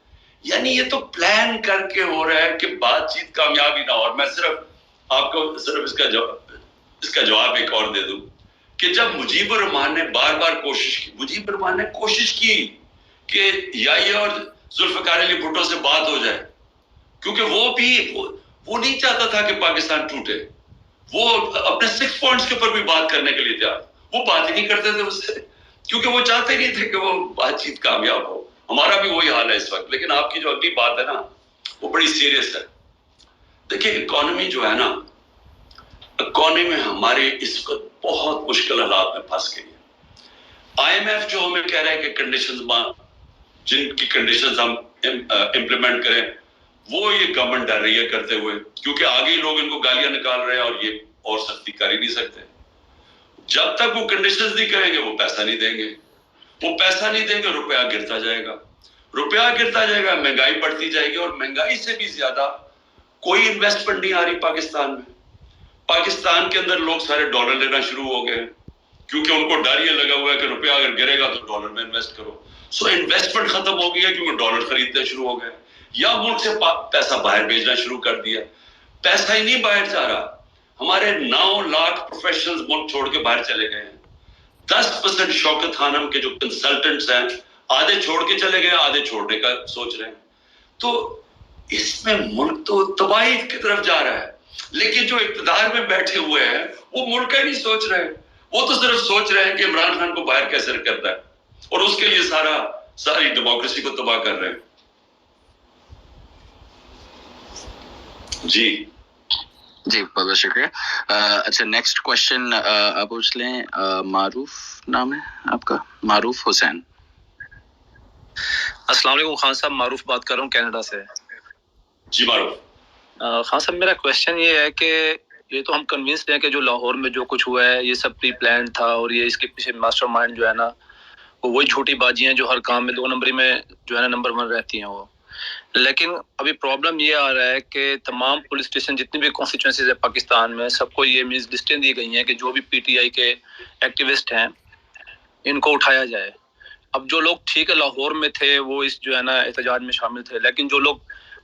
यानी ये तो प्लान करके हो रहा है कि बातचीत कामयाबी ना हो। और मैं सिर्फ आपको इसका जवाब एक और दे दूं कि जब मुजीबुर रहमान ने बार बार कोशिश की, मुजीबुर रहमान ने कोशिश की कि याहिया और जुल्फिकार अली भुट्टो से बात हो जाए, क्योंकि वो नहीं चाहता था कि पाकिस्तान टूटे। वो अपने 6 पॉइंट्स के ऊपर भी बात करने के लिए तैयार, वो बात ही नहीं करते थे उससे, क्योंकि वो चाहते नहीं थे कि वो बातचीत कामयाब हो। हमारा भी वही हाल है इस वक्त। लेकिन आपकी जो अगली बात है ना, वो बड़ी सीरियस है। देखिए इकोनॉमी जो है ना, इकोनॉमी हमारे इस वक्त बहुत मुश्किल हालात में फंस गई है। IMF जो हमें कह रहा है कि कंडीशंस, जिनकी कंडीशंस हम इम्प्लीमेंट करें, वो ये गवर्नमेंट डर रही है करते हुए, क्योंकि आगे ही लोग इनको गालियां निकाल रहे हैं और ये और सख्ती कर ही नहीं सकते। जब तक वो कंडीशंस नहीं करेंगे वो पैसा नहीं देंगे, वो पैसा नहीं देंगे रुपया गिरता जाएगा, रुपया गिरता जाएगा, महंगाई बढ़ती जाएगी, और महंगाई से भी ज्यादा कोई इन्वेस्टमेंट नहीं आ रही पाकिस्तान में। पाकिस्तान के अंदर लोग सारे डॉलर लेना शुरू हो गए, क्योंकि उनको डर ये लगा हुआ है कि रुपया अगर गिरेगा तो डॉलर में इन्वेस्ट करो। सो इन्वेस्टमेंट खत्म हो गई है क्योंकि डॉलर खरीदने शुरू हो गए, या मुल्क से पैसा बाहर भेजना शुरू कर दिया। पैसा ही नहीं बाहर जा रहा, हमारे 9 लाख प्रोफेशनल्स मुल्क छोड़ के बाहर चले गए हैं। 10% शौकत खानम के जो कंसल्टेंट्स हैं आधे छोड़ के चले गए, आधे छोड़ने का सोच रहे हैं। तो इसमें मुल्क तो तबाही की तरफ जा रहा है, लेकिन जो इक़्तिदार में बैठे हुए हैं वो मुल्क का ही नहीं सोच रहे हैं, वो तो सिर्फ सोच रहे हैं कि इमरान खान को बाहर कैसे करना है, और उसके लिए सारी डेमोक्रेसी को तबाह कर रहे हैं। जी जी, बहुत बहुत शुक्रिया। अच्छा, नेक्स्ट क्वेश्चन आप पूछ लें। मारूफ नाम है आपका, मारूफ हुसैन। अस्सलाम वालेकुम खान साहब, मारूफ बात कर रहा हूँ कनाडा से। जी मारूफ। खान साहब, मेरा क्वेश्चन ये है कि ये तो हम कन्विंस्ड हैं कि जो लाहौर में जो कुछ हुआ है ये सब प्री प्लान था, और ये इसके पीछे मास्टरमाइंड जो है ना वो वही झूठी बाजियां जो हर काम में 2 नंबरी में जो है ना नंबर 1 रहती हैं वो। लेकिन अभी प्रॉब्लम ये आ रहा है कि तमाम पुलिस स्टेशन जितनी भी कॉन्स्टिट्यूंसीज है पाकिस्तान में, सबको ये मीन्स लिस्टें दी गई हैं कि जो भी पीटीआई के एक्टिविस्ट हैं इनको उठाया जाए। अब जो लोग ठीक है लाहौर में थे वो इस जो है ना एहतजाज में शामिल थे, लेकिन जो लोग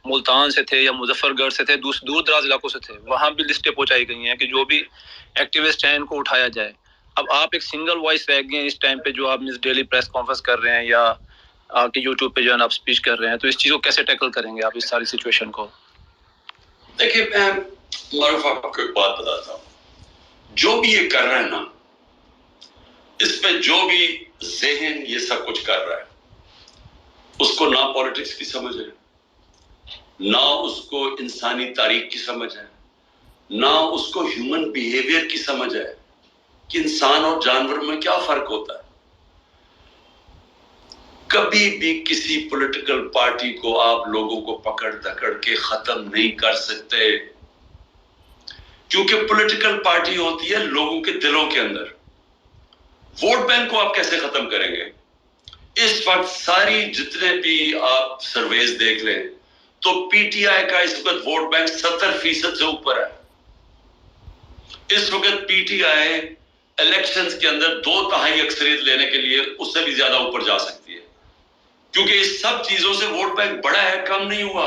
मुल्तान से थे या मुजफ्फरगढ़ से थे, दूर दराज इलाकों से थे, वहाँ भी लिस्टें पहुंचाई गई हैं कि जो भी एक्टिविस्ट हैं इनको उठाया जाए। अब आप एक सिंगल वॉइस रह गए इस टाइम पे, जो आप मीन्स डेली प्रेस कॉन्फ्रेंस कर रहे हैं या आपके यूट्यूब पे जो है आप स्पीच कर रहे हैं, तो इस चीज़ को कैसे टैकल करेंगे आप, इस सारी सिचुएशन को? देखिए, मैं मारूफ आपको एक बात बताता हूँ, जो भी ये कर रहा है ना, इसमें जो भी ज़हन ये सब कुछ कर रहा है, उसको ना पॉलिटिक्स की समझ है, ना उसको इंसानी तारीख की समझ है, ना उसको ह्यूमन बिहेवियर की समझ है कि इंसान और जानवर में क्या फर्क होता है। कभी भी किसी पॉलिटिकल पार्टी को आप लोगों को पकड़ धकड़ के खत्म नहीं कर सकते, क्योंकि पॉलिटिकल पार्टी होती है लोगों के दिलों के अंदर। वोट बैंक को आप कैसे खत्म करेंगे? इस वक्त सारी जितने भी आप सर्वेज देख लें तो पीटीआई का इस वक्त वोट बैंक 70% से ऊपर है। इस वक्त पीटीआई इलेक्शंस के अंदर 2/3 अक्सरियत लेने के लिए उससे भी ज्यादा ऊपर जा सकती है, क्योंकि इस सब चीजों से वोट बैंक बड़ा है, कम नहीं हुआ।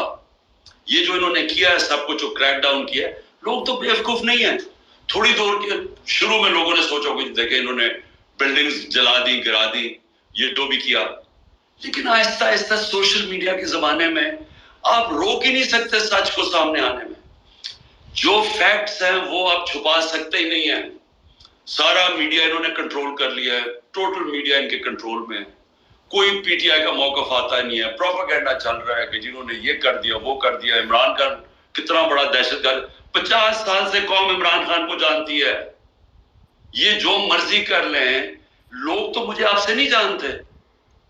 ये जो इन्होंने किया है सब कुछ, जो क्रैक डाउन किया है, लोग तो बेवकूफ नहीं है। थोड़ी देर के शुरू में लोगों ने सोचा कि देखे इन्होंने बिल्डिंग्स जला दी, गिरा दी, ये जो भी किया, लेकिन आहिस्ता आहिस्ता सोशल मीडिया के जमाने में आप रोक ही नहीं सकते सच को सामने आने में। जो फैक्ट्स हैं वो आप छुपा सकते ही नहीं है। सारा मीडिया इन्होंने कंट्रोल कर लिया है, टोटल मीडिया इनके कंट्रोल में है। कोई पीटीआई का मौका आता नहीं है, प्रोपेगेंडा चल रहा है कि जिन्होंने ये कर दिया वो कर दिया। इमरान खान कितना बड़ा दहशतगर्द, 50 साल से कौम इमरान खान को जानती है। ये जो मर्जी कर लें, लोग तो मुझे आपसे नहीं जानते,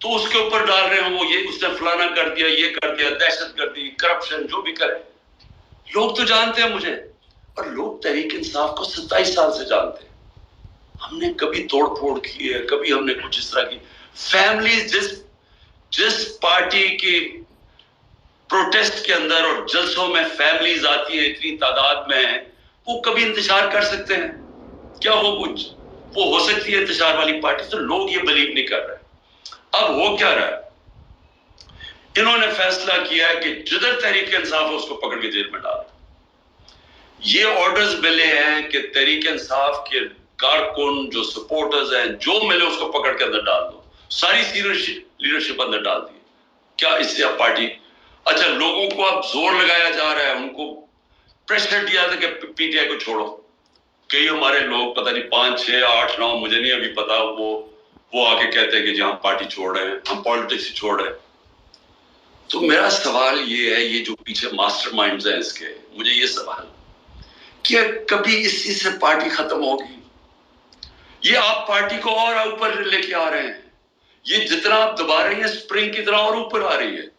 तो उसके ऊपर डाल रहे हैं वो, ये उसने फलाना कर दिया, ये कर दिया, दहशतगर्दी, करप्शन, जो भी करे। लोग तो जानते हैं मुझे, और लोग तहरीक इंसाफ को 27 साल से जानते हैं। हमने कभी तोड़ फोड़ की है, कभी हमने कुछ इस तरह की फैमिलीज जिस पार्टी की प्रोटेस्ट के अंदर और जलसों में फैमिलीज आती है इतनी तादाद में, वो कभी इंतजार कर सकते हैं क्या? वो हो सकती है इंतजार वाली पार्टी? तो लोग ये बिलीव नहीं कर रहे। अब हो क्या रहा है, इन्होंने फैसला किया है कि जिधर तहरीक इंसाफ है उसको पकड़ के जेल में डाल दो। ये ऑर्डर्स मिले हैं कि तहरीक इंसाफ के कारकुन, जो सपोर्टर्स हैं, जो मिले उसको पकड़ के अंदर डाल दो। सारी सीनियर लीडरशिप अंदर डाल दी। क्या इससे अब पार्टी, अच्छा लोगों को अब जोर लगाया जा रहा है, उनको प्रेशर दिया था कि पीटीआई को छोड़ो। कई हमारे लोग, पता नहीं 5, 6, 8, 9, मुझे नहीं अभी पता, वो आके कहते हैं कि जी हम पार्टी छोड़ रहे हैं, हम पॉलिटिक्स ही छोड़ रहे हैं। तो मेरा सवाल ये है, ये जो पीछे मास्टरमाइंड्स हैं इसके, मुझे ये सवाल कि कभी इसी से पार्टी खत्म होगी? ये आप पार्टी को और ऊपर लेके आ रहे हैं। ये जितना आप दबा रही हैं स्प्रिंग की तरह और ऊपर आ रही है,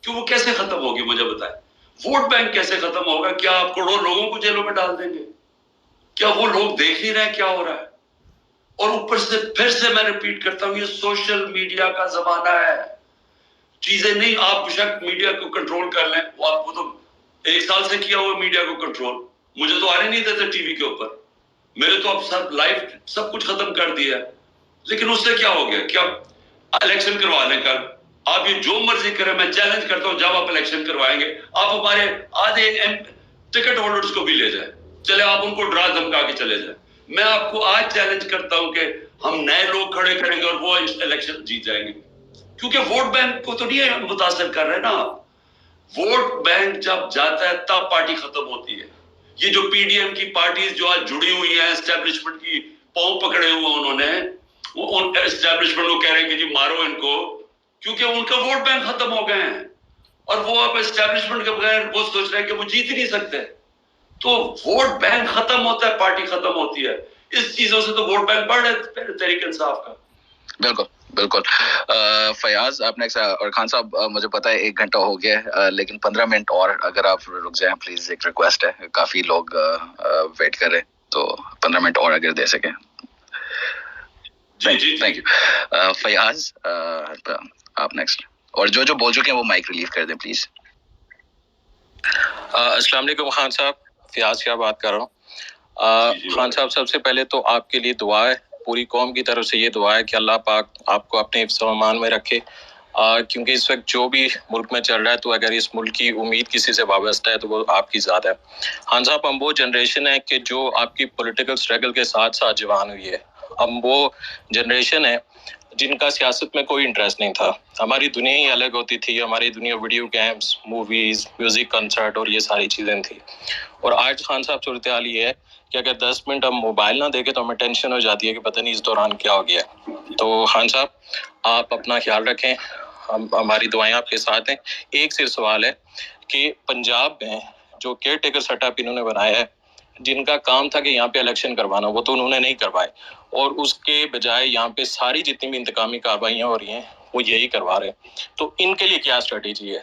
کہ وہ کیسے ختم ہوگی مجھے بتائیں. ووٹ بینک کیسے ختم ہوگا؟ کیا آپ کروڑوں لوگوں کو جیلوں میں ڈال دیں گے؟ کیا وہ لوگ دیکھ نہیں رہے کیا ہو رہا ہے؟ اور اوپر سے پھر سے میں ریپیٹ کرتا ہوں, یہ سوشل میڈیا کا زمانہ ہے. چیزیں نہیں, آپ بشک میڈیا کو کنٹرول کر لیں, وہ آپ کو تو 1 سال سے کیا ہوا میڈیا کو کنٹرول. مجھے تو آنے نہیں دیتے ٹی وی کے اوپر, میرے تو اب سب لائف سب کچھ ختم کر دیا. لیکن اس سے کیا ہو گیا؟ کیا الیکشن کروا لیں کل, آپ یہ جو مرضی کریں, میں چیلنج کرتا ہوں جب آپ الیکشن کروائیں گے آپ ہمارے آدھے ٹکٹ ہولڈرز کو بھی لے جائیں, چلے آپ ان کو ڈرا دھمکا کے چلے جائیں. میں آپ کو آج چیلنج کرتا ہوں کہ ہم نئے لوگ کھڑے کریں گے اور وہ الیکشن جیت جائیں گے, کیونکہ ووٹ بینک کو تو نہیں متاثر کر رہے نا. ووٹ بینک جب جاتا ہے تب پارٹی ختم ہوتی ہے. یہ جو پی ڈی ایم کی پارٹیز جو آج جڑی ہوئی ہیں اسٹیبلشمنٹ کی پاؤں پکڑے ہوئے انہوں نے, وہ ان اسٹیبلشمنٹ کو کہہ رہے ہیں کہ جی مارو ان کو, کیونکہ ان کا ووٹ بینک ختم ہو گئے ہیں اور وہ اب اسٹیبلشمنٹ کے بغیر وہ سوچ رہے ہیں کہ وہ جیت ہی نہیں سکتے. تو ووٹ بینک ختم ہوتا ہے, پارٹی ختم ہوتی ہے. اس چیزوں سے تو ووٹ بینک بڑھ رہے تحریک انصاف کا. بالکل بالکل. فیاض آپ نے اور خان صاحب مجھے پتا ہے 1 گھنٹہ ہو گیا لیکن 15 منٹ اور اگر آپ رک جائیں پلیز, ایک ریکویسٹ ہے, کافی لوگ ویٹ کر رہے تو 15 منٹ اور اگر دے سکیں. Thank you. فیاض آپ نیکسٹ, اور جو بول چکے ہیں وہ مائک ریلیو کر دیں پلیز. السلام علیکم خان صاحب, فیاض کیا بات کر رہا ہوں. خان صاحب سب سے پہلے تو آپ کے لیے دعا ہے, پوری قوم کی طرف سے یہ دعا ہے کہ اللہ پاک آپ کو اپنے حفظ و امان میں رکھے, کیونکہ اس وقت جو بھی ملک میں چل رہا ہے تو اگر اس ملک کی امید کسی سے وابستہ ہے تو وہ آپ کی ذات ہے. خان صاحب ہم وہ جنریشن ہے کہ جو آپ کی پولیٹیکل سٹرگل کے ساتھ ساتھ جوان ہوئی ہے. ہم وہ جنریشن ہے جن کا سیاست میں کوئی انٹرسٹ نہیں تھا. ہماری دنیا ہی الگ ہوتی تھی, ہماری دنیا video games, movies, music concert اور یہ ساری چیزیں تھیں. اور آج خان صاحب صورتحال یہ ہے کہ اگر 10 منٹ ہم موبائل نہ دیکھیں تو ہمیں ٹینشن ہو جاتی ہے کہ پتہ نہیں اس دوران کیا ہو گیا. تو خان صاحب آپ اپنا خیال رکھیں, ہماری دعائیں آپ کے ساتھ ہیں. ایک صرف سوال ہے کہ پنجاب میں جو کیئر ٹیکر سیٹ اپ انہوں نے بنایا ہے, جن کا کام تھا کہ یہاں پہ الیکشن کروانا, وہ تو انہوں نے نہیں کروائے, اور اس کے بجائے یہاں پہ ساری جتنی بھی انتقامی کارروائیاں ہو رہی ہیں وہ یہی کروا رہے ہیں. تو ان کے لیے کیا اسٹریٹجی ہے؟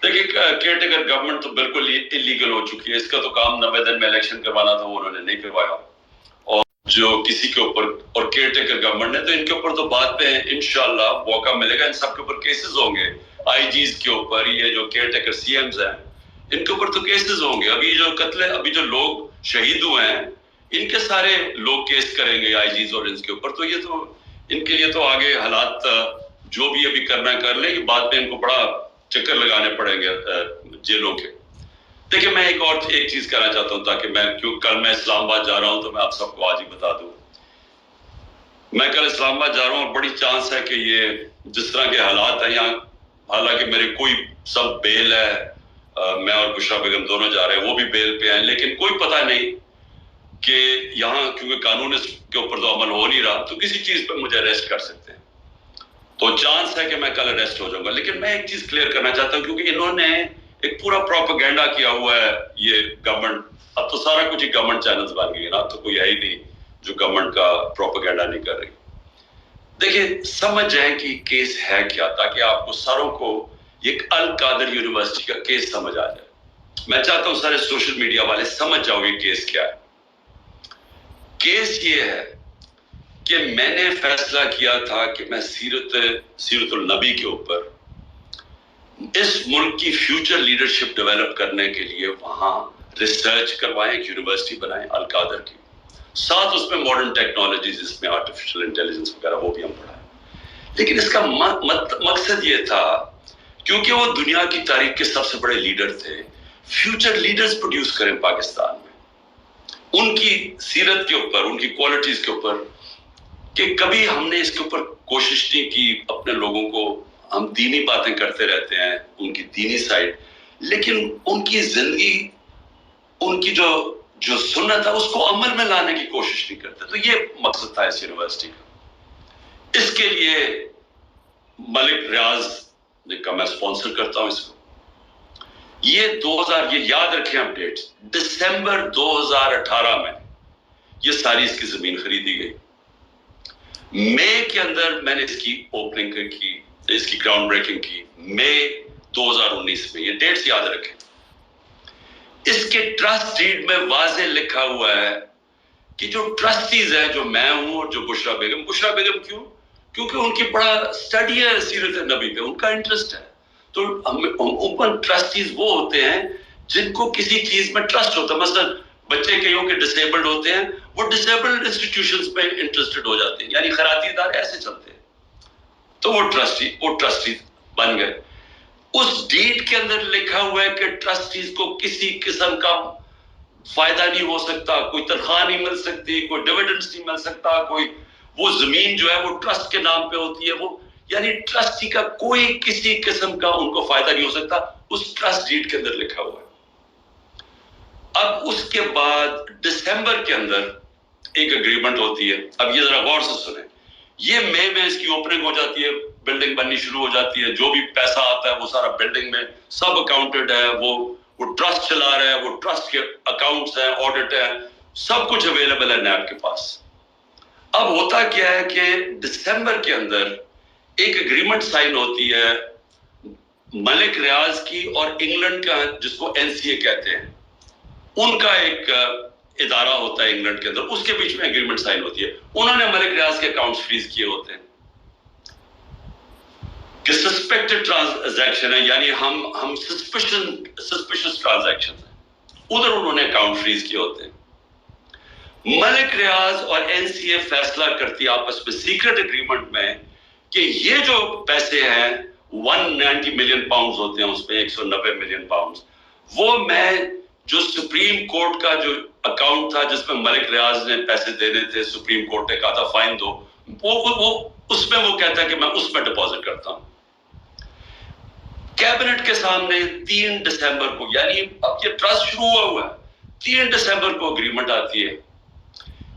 دیکھیے کیئر ٹیکر گورنمنٹ تو بالکل انلیگل ہو چکی ہے. اس کا تو کام 90 دن میں الیکشن کروانا تھا, وہ انہوں نے نہیں کروایا. اور جو کسی کے اوپر, اور کیئر ٹیکر گورنمنٹ نے تو ان کے اوپر تو بعد میں انشاءاللہ موقع ملے گا, ان سب کے اوپر کیسز ہوں گے. آئی جیز کے اوپر, یہ جو کیئر ٹیکر سی ایمز ہیں ان کے اوپر تو کیسز ہوں گے. ابھی جو قتل, ابھی جو لوگ شہید ہوئے ہیں ان کے سارے لوگ کیس کریں گے آئی جیز اور ان کے اوپر. تو یہ تو ان کے لیے تو آگے حالات جو بھی ابھی کرنا کر لیں, کہ بعد میں ان کو بڑا چکر لگانے پڑیں گے جیلوں کے. دیکھیں میں ایک چیز کہنا چاہتا ہوں, تاکہ میں, کیوں کل میں اسلام آباد جا رہا ہوں تو میں آپ سب کو آج ہی بتا دوں. میں کل اسلام آباد جا رہا ہوں اور بڑی چانس ہے کہ یہ جس طرح کے حالات ہیں یہاں, حالانکہ میرے کوئی سب بیل ہے, میں اور بشرا بیگم دونوں جا رہے ہیں, وہ بھی بیل پہ ہیں, لیکن کوئی پتہ نہیں کہ یہاں کیونکہ قانون اس کے اوپر تو عمل ہو نہیں رہا, تو کسی چیز پہ مجھے اریسٹ کر سکتے ہیں. تو چانس ہے کہ میں کل اریسٹ ہو جاؤں گا. لیکن میں ایک چیز کلیئر کرنا چاہتا ہوں, کیونکہ انہوں نے ایک پورا پروپیگنڈا کیا ہوا ہے یہ گورنمنٹ. اب تو سارا کچھ ہی گورنمنٹ چینلز بن گئی نا, اب تو کوئی ہے ہی نہیں جو گورنمنٹ کا پروپیگنڈا نہیں کر رہی. دیکھیں سمجھ جائیں کہ کیس ہے کیا, تاکہ آپ کو ساروں کو ایک القادر یونیورسٹی کا کیس سمجھ آ جائے. میں چاہتا ہوں سارے سوشل میڈیا والے سمجھ جاؤ یہ کیس کیا ہے. کیس یہ ہے کہ میں نے فیصلہ کیا تھا کہ میں سیرت النبی کے اوپر اس ملک کی فیوچر لیڈرشپ ڈیولپ کرنے کے لیے وہاں ریسرچ کروائیں, ایک یونیورسٹی بنائیں القادر کی, ساتھ اس میں ماڈرن ٹیکنالوجیز, اس میں آرٹیفیشل انٹیلیجنس وغیرہ وہ بھی ہم پڑھائیں. لیکن اس کا مقصد یہ تھا کیونکہ وہ دنیا کی تاریخ کے سب سے بڑے لیڈر تھے, فیوچر لیڈرز پروڈیوس کریں پاکستان میں, ان کی سیرت کے اوپر, ان کی کوالٹیز کے اوپر. کہ کبھی ہم نے اس کے اوپر کوشش نہیں کی اپنے لوگوں کو, ہم دینی باتیں کرتے رہتے ہیں, ان کی دینی سائڈ, لیکن ان کی زندگی, ان کی جو سنت ہے اس کو عمل میں لانے کی کوشش نہیں کرتے. تو یہ مقصد تھا اس یونیورسٹی کا. اس کے لیے ملک ریاض کا میں اسپانسر کرتا ہوں اس کو. یہ 2000, یہ یاد رکھیں آپ ڈیٹ, دسمبر 2018 میں یہ ساری اس کی زمین خریدی گئی. مئی کے اندر میں نے اس کی اوپننگ کی, इसकी ग्राउंड ब्रेकिंग की मई 2019 में, ये डेट्स याद रखें। इसके ट्रस्ट डीड में वाज़े लिखा हुआ है कि जो ट्रस्टीज है, जो मैं हूं और जो बुशरा बेगम क्यों? क्योंकि उनकी बड़ा स्टडी है सीरत नबी पे, उनका इंटरेस्ट है। तो ओपन ट्रस्टीज वो होते हैं जिनको किसी चीज में ट्रस्ट होता है। मसलन बच्चे कईयों के डिसेबल्ड होते हैं, वो डिसेबल्ड इंस्टीट्यूशंस में इंटरेस्टेड हो जाते हैं, यानी खैराती इदारे ऐसे चलते हैं, तो वो ट्रस्टी बन गए। उस डीड के अंदर लिखा हुआ है कि ट्रस्टीज को किसी किस्म का फायदा नहीं हो सकता, कोई तनख्वाह नहीं मिल सकती, कोई डिविडेंड्स नहीं मिल सकता, कोई वो जमीन जो है वो ट्रस्ट के नाम पे होती है, वो यानी ट्रस्टी का कोई किसी किस्म का उनको फायदा नहीं हो सकता, उस ट्रस्ट डीड के अंदर लिखा हुआ है। अब उसके बाद दिसंबर के अंदर एक एग्रीमेंट होती है। अब ये जरा गौर से सुने, ये मई में इसकी ओपनिंग हो जाती है, बिल्डिंग बननी शुरू हो जाती है, जो भी पैसा आता है वो सारा बिल्डिंग में सब अकाउंटेड है, वो ट्रस्ट चला रहा है, वो ट्रस्ट के अकाउंट्स हैं, ऑडिट है, सब कुछ अवेलेबल है नैब के पास। अब होता क्या है कि दिसंबर के अंदर एक एग्रीमेंट साइन होती है मलिक रियाज की और इंग्लैंड का, जिसको एनसीए कहते हैं, उनका एक इदारा होता है इंग्लैंड के अंदर, उसके बीच में एग्रीमेंट साइन होती है। उन्होंने मलिक रियाज के अकाउंट्स फ्रीज किए होते हैं कि सस्पेक्टेड ट्रांजैक्शन है, यानी हम सस्पिशियस ट्रांजैक्शन है, उधर उन्होंने अकाउंट फ्रीज किए होते हैं। मलिक रियाज और एनसीए फैसला करती है आपस में सीक्रेट एग्रीमेंट में कि ये जो पैसे हैं 190 मिलियन पाउंड होते हैं, उसमें 190 मिलियन पाउंड, वो मैं जो सुप्रीम कोर्ट का जो अकाउंट था जिसमें मलिक रियाज ने पैसे देने थे, सुप्रीम कोर्ट ने कहा था फाइन दो, वो उसमें वो कहता है कि मैं उसमें डिपॉजिट करता हूं। कैबिनेट के सामने 3 दिसंबर को, यानी अब ये ट्रस्ट शुरू हुआ है, 3 दिसंबर को एग्रीमेंट आती है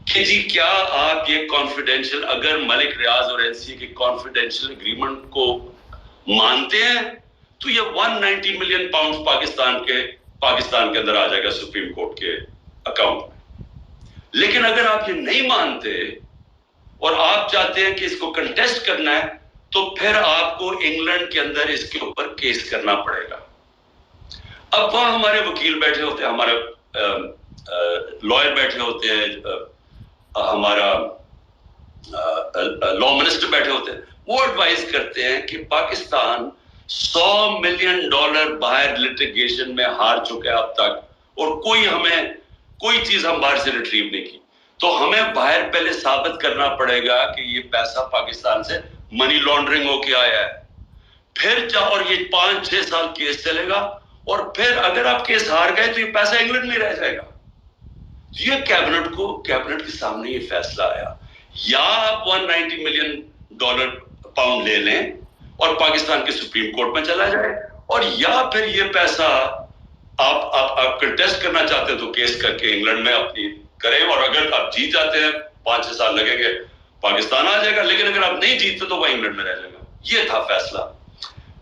कि जी क्या आप ये कॉन्फिडेंशियल, अगर मलिक रियाज और एनसीए के कॉन्फिडेंशियल एग्रीमेंट को मानते हैं तो ये 190 मिलियन पाउंड पाकिस्तान के अंदर आ जाएगा सुप्रीम कोर्ट के अकाउंट में। लेकिन अगर आप ये नहीं मानते और आप चाहते हैं कि इसको कंटेस्ट करना है, तो फिर आपको इंग्लैंड के अंदर इसके ऊपर केस करना पड़ेगा। अब वहां हमारे वकील बैठे होते हैं, हमारे लॉयर बैठे होते हैं, हमारा लॉ मिनिस्टर बैठे होते हैं, वो एडवाइस करते हैं कि पाकिस्तान $100 मिलियन बाहर लिटिगेशन में हार चुका है अब तक, और कोई चीज हम बाहर से रिट्रीव नहीं की, तो हमें बाहर पहले साबित करना पड़ेगा कि ये पैसा पाकिस्तान से मनी लॉन्ड्रिंग होके आया है। फिर और ये 5-6 साल केस चलेगा, और फिर अगर आप केस हार गए तो ये पैसा इंग्लैंड में रह जाएगा। ये कैबिनेट के सामने ये फैसला आया, या आप 190 मिलियन पाउंड ले लें और पाकिस्तान के सुप्रीम कोर्ट में चला जाए, और या फिर ये पैसा आप कंटेस्ट करना चाहते हैं तो केस करके इंग्लैंड में अपनी करें, और अगर आप जीत जाते हैं 5-6 साल लगेंगे, पाकिस्तान आ जाएगा, लेकिन अगर आप नहीं जीतते तो वह इंग्लैंड में रह जाएगा। ये था फैसला।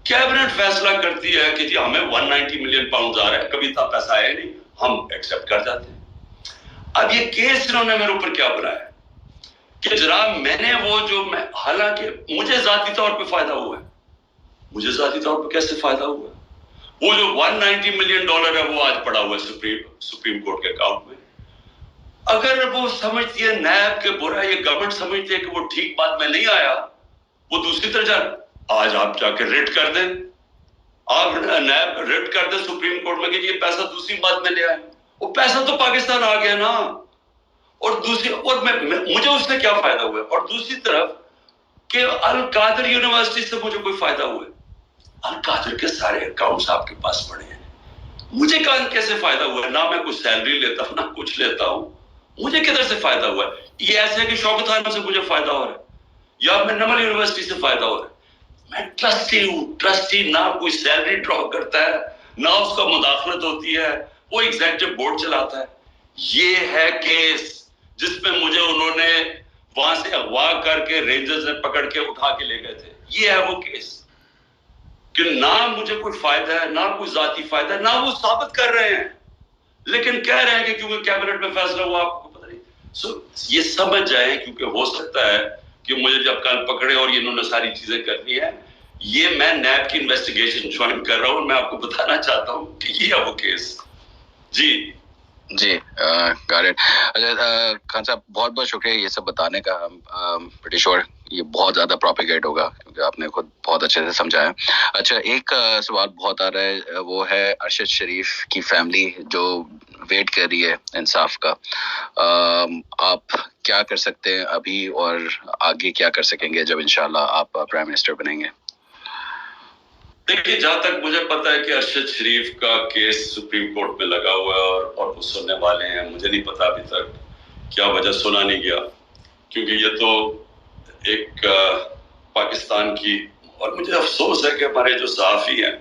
कैबिनेट फैसला करती है कि जी हमें 190 मिलियन पाउंड आ रहा है, कभी इतना पैसा आया नहीं, हम एक्सेप्ट कर जाते हैं। अब ये केस इन्होंने मेरे ऊपर क्या बनाया कि जनाब मैंने हालांकि मुझे जाती तौर पे फायदा हुआ है, मुझे जाती तौर पे कैसे फायदा हुआ है, वो जो 190 मिलियन डॉलर है वो आज पड़ा हुआ है सुप्रीम कोर्ट के अकाउंट में। अगर वो समझती है नैब के बुरा, ये गवर्नमेंट समझती है कि वो ठीक बात में नहीं आया, वो दूसरी तरफ आज आप जाके रिट कर दें, आप नैब रिट कर दें सुप्रीम कोर्ट में कि ये पैसा दूसरी बात में ले आए, वो पैसा तो पाकिस्तान आ गया ना, और मुझे उससे क्या फायदा हुआ है। और दूसरी तरफ कि अल कादर यूनिवर्सिटी से मुझे कोई फायदा हुआ है, अल कादर के सारे अकाउंट्स आपके पास पड़े हैं, मुझे कैसे फायदा हुआ है? ना मैं कुछ सैलरी लेता हूं, ना कुछ लेता हूं, मुझे किधर से फायदा हुआ है? ये ऐसे है कि शौकत खान से मुझे फायदा हो रहा है, या मैं नमल यूनिवर्सिटी से फायदा हो रहा है। मैं ट्रस्टी हूं, ट्रस्टी ना कोई सैलरी ड्रॉ करता है, ना उसका मुदाखलत होती है, वो एग्जीक्यूटिव बोर्ड चलाता है। ये है केस जिसमें मुझे उन्होंने वहां से अगवा करके रेंजर्स ने पकड़ के उठा के ले गए थे। ये है वो केस कि ना मुझे कोई फायदा है, ना कोई जाती फायदा है, ना वो साबित कर रहे हैं, लेकिन कह रहे हैं कि क्योंकि कैबिनेट में फैसला हुआ, आपको पता नहीं। ये समझ जाए, क्योंकि हो सकता है कि मुझे जब कल पकड़े और इन्होंने सारी चीजें करनी है, یہ میں نیب کی انویسٹیگیشن جوائن کر رہا ہوں, میں آپ کو بتانا چاہتا ہوں کہ یہ ہے وہ کیس. جی got it. خان صاحب بہت بہت شکریہ یہ سب بتانے کا. پریٹی شور یہ بہت زیادہ پروپیگیٹ ہوگا کیونکہ آپ نے خود بہت اچھے سے سمجھایا. اچھا ایک سوال بہت آ رہا ہے, وہ ہے ارشد شریف کی فیملی جو ویٹ کر رہی ہے انصاف کا. آپ کیا کر سکتے ہیں ابھی اور آگے کیا کر سکیں گے جب انشاءاللہ آپ پرائم منسٹر بنیں گے؟ دیکھیے جہاں تک مجھے پتا ہے کہ ارشد شریف کا کیس سپریم کورٹ میں لگا ہوا ہے اور وہ سننے والے ہیں. مجھے نہیں پتا ابھی تک کیا وجہ سنا نہیں گیا, کیونکہ یہ تو ایک پاکستان کی, اور مجھے افسوس ہے کہ ہمارے جو صحافی ہیں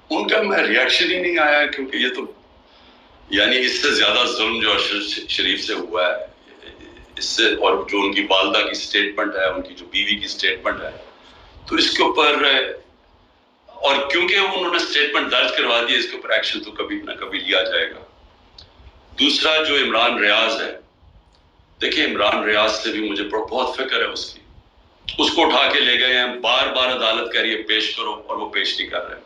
ان کا میں ریاکشن ہی نہیں آیا, کیونکہ یہ تو یعنی اس سے زیادہ ظلم جو ارشد شریف سے ہوا ہے اس سے, اور جو ان کی والدہ کی سٹیٹمنٹ ہے, ان کی جو بیوی کی سٹیٹمنٹ ہے, تو اس کے اوپر, اور کیونکہ انہوں نے سٹیٹمنٹ درج کروا دی, اس کے اوپر ایکشن تو کبھی نہ کبھی لیا جائے گا. دوسرا جو عمران ریاض ہے, دیکھیں عمران ریاض سے بھی مجھے بہت فکر ہے اس کی. اس کو اٹھا کے لے گئے ہیں, بار بار عدالت کہہ رہی ہے پیش کرو, اور وہ پیش نہیں کر رہے.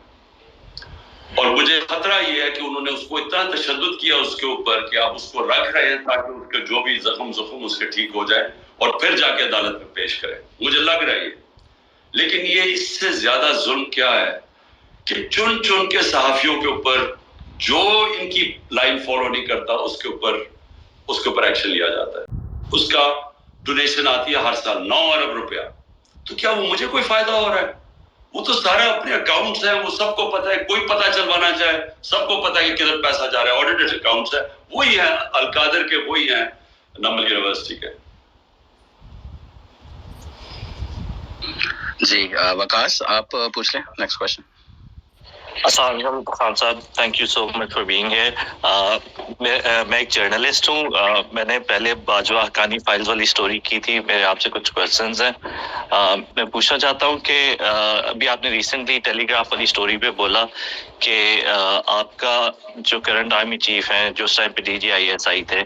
اور مجھے خطرہ یہ ہے کہ انہوں نے اس کو اتنا تشدد کیا اس کے اوپر کہ آپ اس کو رکھ رہے ہیں تاکہ اس کے جو بھی زخم اس کے ٹھیک ہو جائے اور پھر جا کے عدالت میں پیش کریں. مجھے لگ رہا ہے یہ, لیکن یہ اس سے زیادہ ظلم کیا ہے کہ چن چن کے صحافیوں کے اوپر جو ان کی لائن فالو نہیں کرتا اس کے اوپر ایکشن لیا جاتا ہے. اس کا ڈونیشن آتی ہے ہر سال 9 ارب روپیہ. تو کیا وہ مجھے کوئی فائدہ ہو رہا ہے؟ وہ تو سارے اپنے اکاؤنٹس ہیں, وہ سب کو پتا ہے. کوئی پتا چلوانا چاہے سب کو پتا ہے کہ کدھر پیسہ جا رہا ہے. آڈیٹڈ اکاؤنٹس ہے, وہی ہیں القادر کے, وہی ہیں نمل یونیورسٹی کے. جی وکاس آپ پوچھ لیں نیکسٹ کوشچن. السلام علیکم خان صاحب, thank you so much for being here. میں ایک جرنلسٹ ہوں. میں نے پہلے باجوہ حقانی فائلز والی سٹوری کی تھی. میرے آپ سے کچھ کوشچنز ہیں. میں پوچھنا چاہتا ہوں کہ ابھی آپ نے ریسنٹلی ٹیلی گراف والی سٹوری پہ بولا کہ آپ کا جو کرنٹ آرمی چیف ہیں جو اس ٹائم پہ DGISI تھے,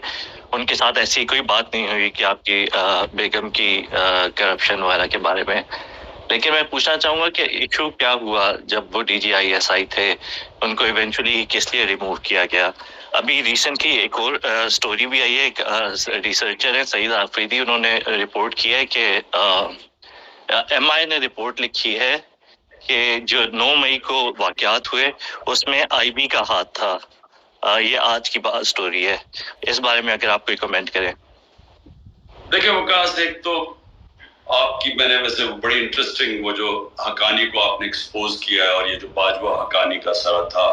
ان کے ساتھ ایسی کوئی بات نہیں ہوئی کہ آپ کی بیگم کی کرپشن وغیرہ کے بارے میں. لیکن میں پوچھنا چاہوں گا کہ ایشو کیا ہوا جب وہ DGISI تھے, ان کو ایونچولی کس لیے ریموو کیا گیا؟ ابھی ریسنٹلی ایک اور سٹوری بھی آئی ہے, ایک ریسرچر ہے سعید آفریدی, انہوں نے رپورٹ کیا ہے کہ MI نے رپورٹ لکھی ہے کہ جو 9 مئی کو واقعات ہوئے اس میں IB کا ہاتھ تھا. یہ آج کی بات سٹوری ہے. اس بارے میں اگر آپ کوئی کمنٹ کریں. دیکھیں وکاس, ایک تو آپ کی میں نے ویسے بڑی انٹرسٹنگ وہ جو حقانی کو آپ نے ایکسپوز کیا ہے, اور یہ جو باجوہ حقانی کا سارا تھا,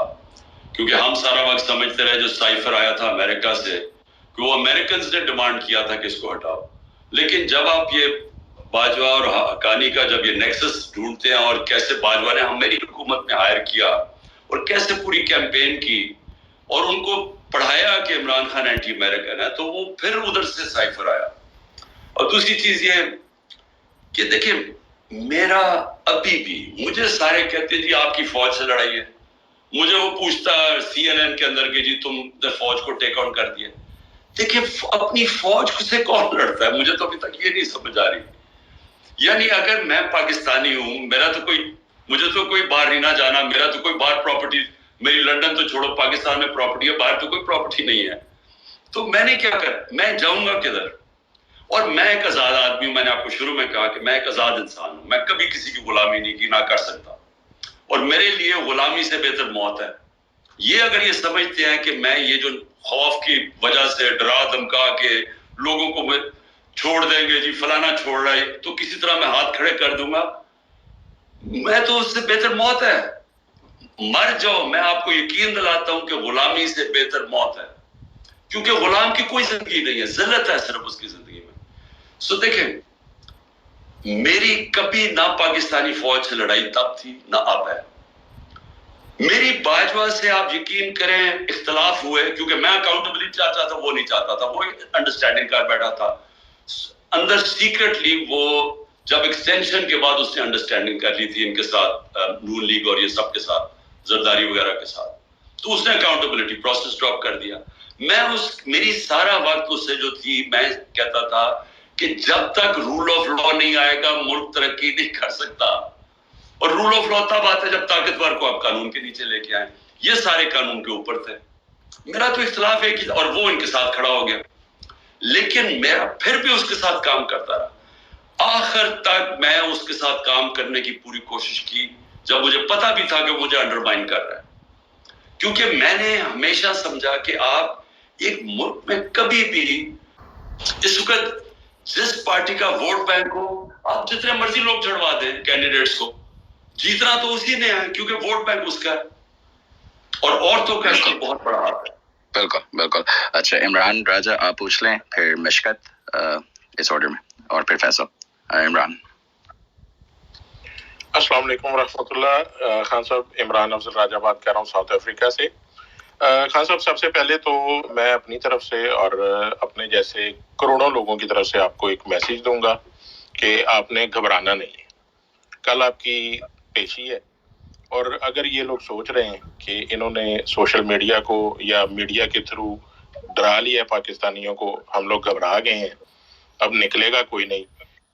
کیونکہ ہم سارا وقت سمجھتے رہے جو سائفر آیا تھا امریکہ سے کہ وہ امریکنز نے ڈیمانڈ کیا تھا کہ اس کو ہٹاؤ. لیکن جب آپ یہ باجوہ اور حقانی کا جب یہ نیکسس ڈھونڈتے ہیں, اور کیسے باجوہ نے ہماری حکومت میں ہائر کیا اور کیسے پوری کیمپین کی اور ان کو پڑھایا کہ عمران خان اینٹی امریکن ہے, تو وہ پھر ادھر سے سائفر آیا. اور دوسری چیز یہ کہ دیکھیں میرا ابھی بھی, مجھے سارے کہتے ہیں جی آپ کی فوج سے لڑائی ہے. مجھے وہ پوچھتا CNN کے اندر کہ جی تم فوج کو ٹیک آن کر دیا. دیکھیں اپنی فوج سے کون لڑتا ہے؟ مجھے تو ابھی تک یہ نہیں سمجھ آ رہی. یعنی اگر میں پاکستانی ہوں, مجھے تو کوئی باہر نہیں نہ جانا, میرا تو کوئی باہر پراپرٹی, میری لندن تو چھوڑو, پاکستان میں پراپرٹی ہے, باہر تو کوئی پراپرٹی نہیں ہے, تو میں نے کیا کر, میں جاؤں گا کدھر؟ اور میں ایک آزاد آدمی ہوں. میں نے آپ کو شروع میں کہا کہ میں ایک آزاد انسان ہوں, میں کبھی کسی کی غلامی نہیں کی, نہ کر سکتا, اور میرے لیے غلامی سے بہتر موت ہے. یہ اگر یہ سمجھتے ہیں کہ میں یہ جو خوف کی وجہ سے ڈرا دھمکا کے لوگوں کو میں چھوڑ دیں گے جی فلانا چھوڑ رہا ہے, تو کسی طرح میں ہاتھ کھڑے کر دوں گا, میں تو اس سے بہتر موت ہے. مر جاؤ. میں آپ کو یقین دلاتا ہوں کہ غلامی سے بہتر موت ہے, کیونکہ غلام کی کوئی زندگی نہیں ہے, ذلت ہے صرف اس کی زندگی میں. سو دیکھیں میری کبھی نہ پاکستانی فوج سے لڑائی تب تھی نہ اب ہے. میری باجوہ سے آپ یقین کریں اختلاف ہوئے, کیونکہ میں اکاؤنٹیبلٹی چاہتا تھا, وہ نہیں چاہتا تھا, وہ انڈرسٹینڈنگ کر بیٹھا تھا اندر سیکرٹلی. وہ جب ایکسٹینشن کے بعد اس نے انڈرسٹینڈنگ کر لی تھی ان کے ساتھ, نون لیگ اور یہ سب کے ساتھ, زرداری وغیرہ کے ساتھ, تو اس نے اکاؤنٹیبلٹی پروسیس ڈراپ کر دیا. میری سارا وقت اس سے جو تھی, میں کہتا تھا کہ جب تک رول آف لا نہیں آئے گا ملک ترقی نہیں کر سکتا. और रूल ऑफ लॉ तब आता है जब ताकतवर को आप कानून के नीचे लेके आए। ये सारे कानून के ऊपर थे। मेरा तो इख्तिलाफ है कि और वो इनके साथ खड़ा हो गया, लेकिन मैं फिर भी उसके साथ काम करता रहा। आखिर तक मैं उसके साथ काम करने की पूरी कोशिश की, जब मुझे पता भी था कि मुझे अंडरमाइन कर रहा है, क्योंकि मैंने हमेशा समझा कि आप एक मुल्क में कभी भी इस वक्त जिस पार्टी का वोट बैंक हो, आप जितने मर्जी लोग चढ़वा दें कैंडिडेट्स को, जीतना तो उसी ने है, क्योंकि वोट बैंक उसका है और औरतों का इसका बहुत बड़ा हाथ है। बिल्कुल बिल्कुल। अच्छा इमरान राजा आप पूछ लें, फिर मिशकत इस ऑर्डर में, और फिर फैसल। इमरान। अस्सलाम वालेकुम रहमतुल्लाह। खान साहब, इमरान अफजल राजा बात कर रहा हूँ साउथ अफ्रीका से। खान साहब, सबसे पहले तो मैं अपनी तरफ से और अपने जैसे करोड़ों लोगों की तरफ से आपको एक मैसेज दूंगा कि आपने घबराना नहीं है। कल आपकी पेशी है, और अगर ये लोग सोच रहे हैं कि इन्होंने सोशल मीडिया को या मीडिया के थ्रू डरा लिया पाकिस्तानियों को, हम लोग घबरा गए हैं, अब निकलेगा कोई नहीं,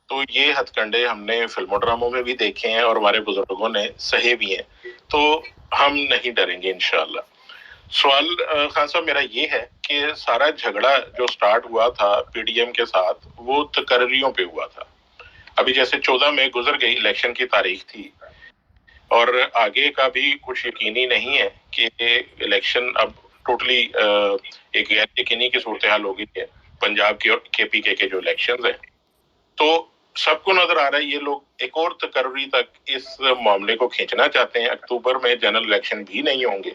तो ये हथकंडे हमने फिल्मों ड्रामों में भी देखे हैं और हमारे बुजुर्गों ने सहे भी हैं, तो हम नहीं डरेंगे इंशाल्लाह। सवाल खान साहब मेरा ये है कि सारा झगड़ा जो स्टार्ट हुआ था पीडीएम के साथ, वो तकर्रियों पे हुआ था। अभी जैसे 14 में गुजर गई, इलेक्शन की तारीख थी, और आगे का भी कुछ यकीनी नहीं है कि इलेक्शन अब टोटली एक गैर यकीनी की सूरत हाल हो गई है पंजाब की और केपीके के जो इलेक्शंस हैं। तो सबको नजर आ रहा है ये लोग एक और तकर्री तक इस मामले को खींचना चाहते हैं। अक्टूबर में जनरल इलेक्शन भी नहीं होंगे,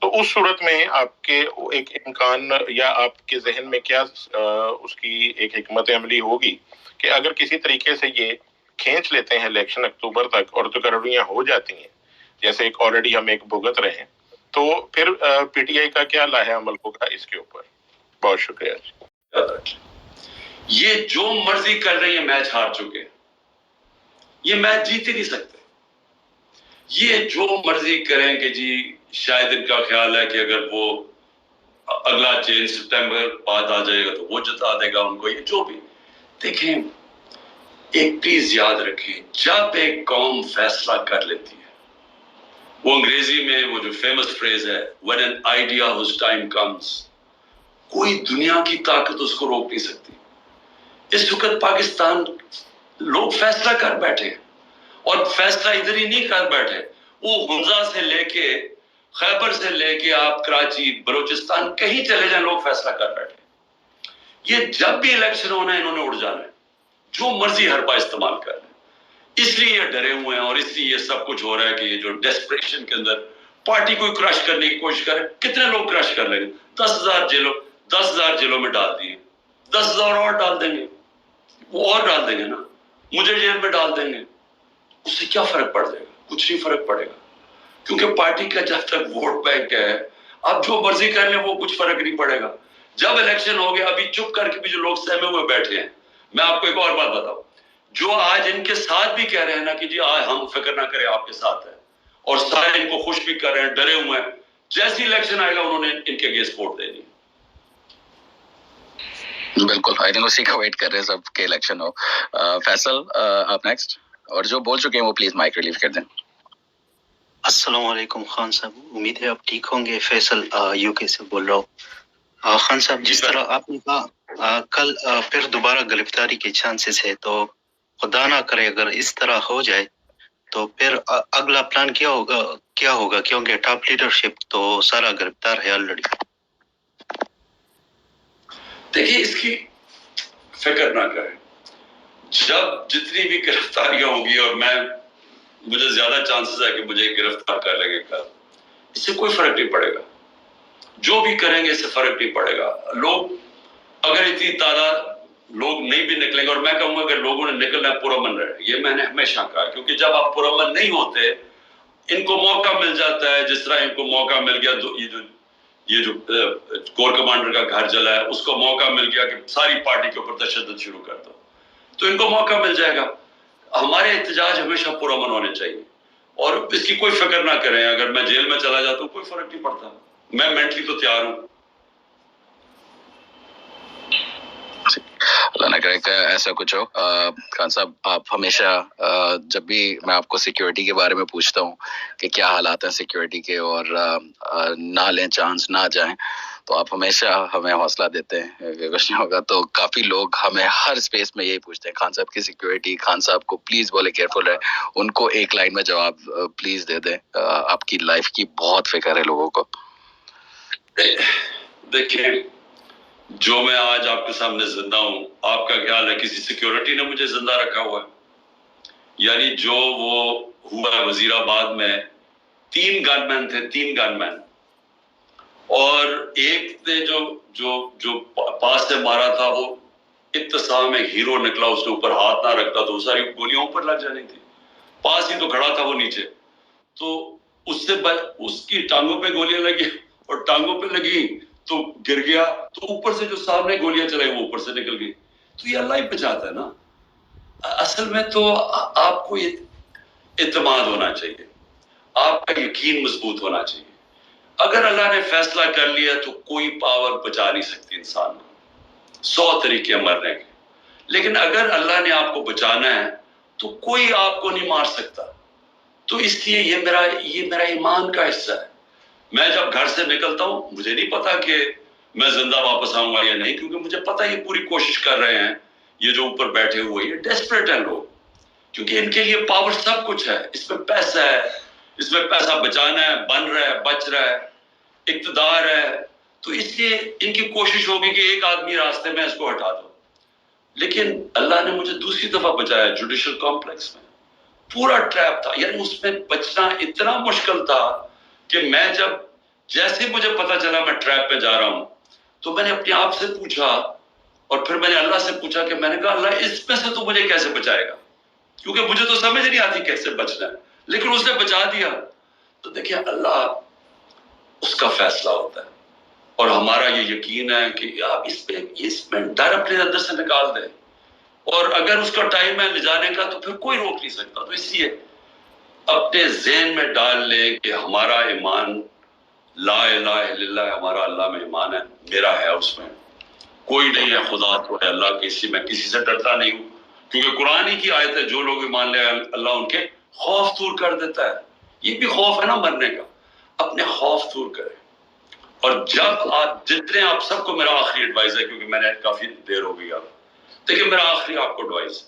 तो उस सूरत में आपके एक इम्कान या आपके जहन में क्या उसकी एक हिकमत अमली होगी कि अगर किसी तरीके से ये खींच लेते हैं इलेक्शन अक्टूबर तक और तकर्रियां हो जाती हैं, जैसे एक ऑलरेडी हम एक भुगत रहे हैं, तो फिर पीटीआई का क्या लाहे अमल होगा इसके ऊपर? बहुत शुक्रिया। ये जो मर्जी कर रही है, मैच हार चुके, ये मैच जीत ही नहीं सकते। ये जो मर्जी करें कि जी शायद इनका ख्याल है कि अगर वो अगला चेंज सितंबर बाद आ जाएगा तो वो जिता देगा उनको, ये जो भी। देखें, एक प्लीज याद रखें, जब एक कौम फैसला कर लेती है, वो अंग्रेजी में वो जो फेमस फ्रेज है, when an idea whose time comes, कोई दुनिया की ताकत उसको रोक नहीं सकती। इस वक्त पाकिस्तान लोग फैसला कर बैठे, और फैसला इधर ही नहीं कर बैठे, वो गुंजा से लेके खैबर से लेके आप कराची बलूचिस्तान कहीं चले जाएं, लोग फैसला कर बैठे। ये जब भी इलेक्शन होना है इन्होंने उड़ जाना है, जो मर्जी हरबा इस्तेमाल कर लें। इसलिए ये डरे हुए हैं और इसलिए ये सब कुछ हो रहा है कि ये जो डेस्परेशन के अंदर पार्टी को क्रश करने की कोशिश करे। कितने लोग क्रश कर लेंगे? 10,000 जेलों में डाल दिए, 10,000 और डाल देंगे, वो और डाल देंगे ना, मुझे जेल में डाल देंगे, उससे क्या फर्क पड़ जाएगा? कुछ नहीं फर्क पड़ेगा, क्योंकि पार्टी का जब तक वोट बैंक है, अब जो मर्जी कर ले वो कुछ फर्क नहीं पड़ेगा। जब इलेक्शन हो गया, अभी चुप करके भी जो लोग सहमे हुए बैठे हैं, मैं आपको एक और बात बताऊं, जो आज इनके साथ भी कह रहे हैं ना कि जी आज हम फिक्र ना करें आपके साथ है, और सारे इनको खुश भी कर रहे हैं, डरे हुए हैं, जैसे इलेक्शन आएगा उन्होंने इनके अगेंस्ट वोट देनी। बिल्कुल, आई थिंक उसी का वेट कर रहे हैं सब के इलेक्शन हो। फैसल आप नेक्स्ट, और जो बोल चुके हैं वो प्लीज माइक रिलीव कर दें। अस्सलाम वालेकुम खान साहब, उम्मीद है आप ठीक होंगे। फैसल यूके से बोल रहा हूँ। खान साहब, जिस तरह आपने कहा कल फिर दोबारा गिरफ्तारी के चांसेस है, तो खुदा ना करे अगर इस तरह हो जाए तो फिर अगला प्लान क्या होगा? क्योंकि टॉप लीडरशिप तो सारा गिरफ्तार है ऑलरेडी। देखिए, इसकी फिक्र ना करें, जब जितनी भी गिरफ्तारियां होंगी, और मुझे ज्यादा चांसेस है कि मुझे गिरफ्तार कर लेंगे कल, इससे कोई फर्क नहीं पड़ेगा। जो भी करेंगे इससे फर्क नहीं पड़ेगा। लोग अगर इतनी तादाद लोग नहीं भी निकलेंगे, और मैं कहूंगा कि लोगों ने निकलना पुरअमन रहे, ये मैंने हमेशा कहा, क्योंकि जब आप पुरअमन नहीं होते, इनको मौका मिल जाता है, जिस तरह इनको मौका मिल गया ये जो कोर कमांडर का घर जला है, उसको मौका मिल गया कि सारी पार्टी के ऊपर तशद्दुद शुरू कर दो, तो इनको मौका मिल जाएगा। हमारे एहतजाज हमेशा पुरअमन होने चाहिए, और इसकी कोई फिक्र ना करें। अगर मैं जेल में चला जाता हूँ कोई फर्क नहीं पड़ता, मैं मेंटली तो तैयार हूँ। اللہ نہ کرے کہ ایسا کچھ ہو. خان صاحب آپ ہمیشہ جب بھی میں آپ کو سیکیورٹی کے بارے میں پوچھتا ہوں کہ کیا حالات ہیں سیکیورٹی کے اور نہ لیں چانس نہ جائیں تو آپ ہمیشہ ہمیں حوصلہ دیتے ہیں کہ کچھ نہیں ہوگا. تو کافی لوگ ہمیں ہر اسپیس میں یہی پوچھتے ہیں خان صاحب کی سیکیورٹی. خان صاحب کو پلیز بولے کیئرفل رہے. ان کو ایک لائن میں جواب پلیز دے دیں. آپ کی لائف کی بہت فکر ہے لوگوں کو. دیکھیں جو میں آج آپ کے سامنے زندہ ہوں آپ کا خیال ہے کسی سیکیورٹی نے مجھے زندہ رکھا ہوا ہے؟ یعنی جو وہ ہوا ہے وزیر آباد میں 3 گن مین تھے 3 گن مین اور ایک نے جو پاس سے مارا تھا وہ ابتسام ایک ہیرو نکلا. اس نے اوپر ہاتھ نہ رکھتا تو ساری گولیاں اوپر لگ جانی تھی. پاس ہی تو کھڑا تھا وہ نیچے تو اس کی ٹانگوں پہ گولیاں لگی اور ٹانگوں پہ لگی تو گر گیا تو اوپر سے جو سامنے گولیاں چلائی وہ اوپر سے نکل گئی. تو یہ اللہ ہی بچاتا ہے نا. اصل میں تو آپ کو اعتماد ہونا چاہیے. آپ کا یقین مضبوط ہونا چاہیے. اگر اللہ نے فیصلہ کر لیا تو کوئی پاور بچا نہیں سکتی انسان کو. 100 طریقے مرنے کے. لیکن اگر اللہ نے آپ کو بچانا ہے تو کوئی آپ کو نہیں مار سکتا. تو اس لیے یہ میرا ایمان کا حصہ ہے. میں جب گھر سے نکلتا ہوں مجھے نہیں پتا کہ میں زندہ واپس آؤں گا یا نہیں کیونکہ مجھے پتا یہ پوری کوشش کر رہے ہیں. یہ جو اوپر بیٹھے ہوئے یہ ڈیسپریٹ ہیں لوگ کیونکہ ان کے لیے پاور سب کچھ ہے. اس میں پیسہ ہے, اس میں پیسہ بچانا ہے, بن رہا ہے, بچ رہا ہے, اقتدار ہے. تو اس لیے ان کی کوشش ہوگی کہ ایک آدمی راستے میں اس کو ہٹا دو. لیکن اللہ نے مجھے دوسری دفعہ بچایا جوڈیشل کمپلیکس میں. پورا ٹریپ تھا یعنی اس میں بچنا اتنا مشکل تھا کہ میں جیسے مجھے پتا چلا میں ٹریپ پہ جا رہا ہوں تو میں نے اپنے آپ سے پوچھا اور پھر میں نے اللہ سے پوچھا کہ میں نے کہا اللہ اس میں سے تو مجھے کیسے بچائے گا کیونکہ مجھے تو سمجھ نہیں آتی کیسے بچنا ہے. لیکن اس نے بچا دیا. تو دیکھیں اللہ اس کا فیصلہ ہوتا ہے اور ہمارا یہ یقین ہے کہ آپ اس میں ڈر اپنے اندر سے نکال دیں اور اگر اس کا ٹائم ہے لے جانے کا تو پھر کوئی روک نہیں سکتا. تو اس لیے اپنے ذہن میں ڈال لے کہ ہمارا ایمان لا الہ الا اللہ, ہمارا اللہ میں ایمان ہے, میرا ہے, اس میں کوئی نہیں ہے, خدا تو ہے اللہ. میں کسی سے ڈرتا نہیں ہوں کیونکہ قرآن ہی کی آیت ہے جو لوگ ایمان لے اللہ ان کے خوف دور کر دیتا ہے. یہ بھی خوف ہے نا مرنے کا, اپنے خوف دور کرے. اور جب جتنے آپ سب کو میرا آخری ایڈوائز ہے کیونکہ میں نے کافی دیر ہو گئی. آپ دیکھیں میرا آخری آپ کو ایڈوائز,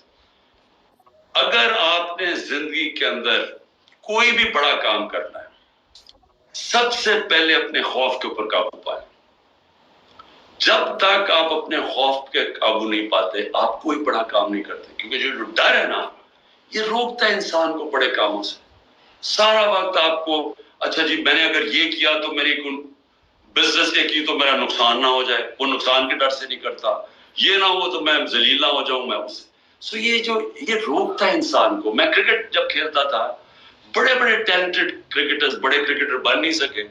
اگر آپ نے زندگی کے اندر کوئی بھی بڑا کام کرنا ہے سب سے پہلے اپنے خوف کے اوپر قابو پائیں. جب تک آپ اپنے خوف کے قابو نہیں پاتے آپ کوئی بڑا کام نہیں کرتے کیونکہ جو ڈر ہے نا یہ روکتا ہے انسان کو بڑے کاموں سے. سارا وقت آپ کو اچھا جی میں نے اگر یہ کیا تو میری بزنس یہ کی تو میرا نقصان نہ ہو جائے, وہ نقصان کے ڈر سے نہیں کرتا. یہ نہ ہو تو میں ذلیل نہ ہو جاؤں میں اس سے. سو یہ روکتا ہے انسان کو. میں کرکٹ جب کھیلتا تھا بڑے بڑے ٹیلنٹڈ کرکٹرز بڑے کرکٹر بن نہیں سکے.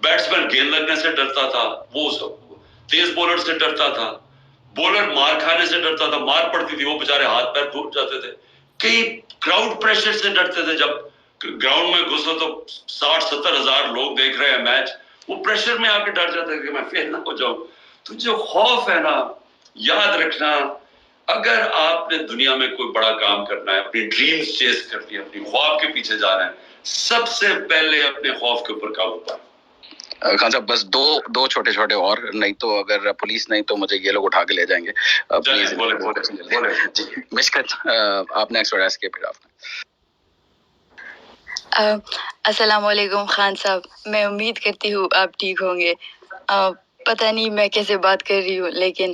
بیٹسمین گیند لگنے سے ڈرتا تھا, وہ تیز بولر سے ڈرتا تھا, بولر مار کھانے سے ڈرتا تھا, مار پڑتی تھی وہ بےچارے ہاتھ پیر ٹوٹ جاتے تھے. کئی کراؤڈ پریشر سے ڈرتے تھے. جب گراؤنڈ میں گھسو تو 60-70 ہزار لوگ دیکھ رہے ہیں میچ, وہ پریشر میں آ کے ڈر جاتے تھے کہ میں فیل نہ ہو جاؤں. تو جو خوف ہے نا یاد رکھنا اگر آپ نے دنیا میں کوئی بڑا کام کرنا ہے اپنی ڈریمز چیز کرنی ہے اپنی خواب کے پیچھے جانا ہے سب سے پہلے اپنے خوف کے اوپر قابو پائیں. خان صاحب بس دو چھوٹے چھوٹے اور, نہیں تو اگر پولیس نہیں تو مجھے یہ لوگ اٹھا کے لے جائیں گے. پلیز مشکت آپ نیکسٹ ایڈریس کے پھر آپ نے. السلام علیکم خان صاحب, میں امید کرتی ہوں آپ ٹھیک ہوں گے. پتہ نہیں میں کیسے بات کر رہی ہوں لیکن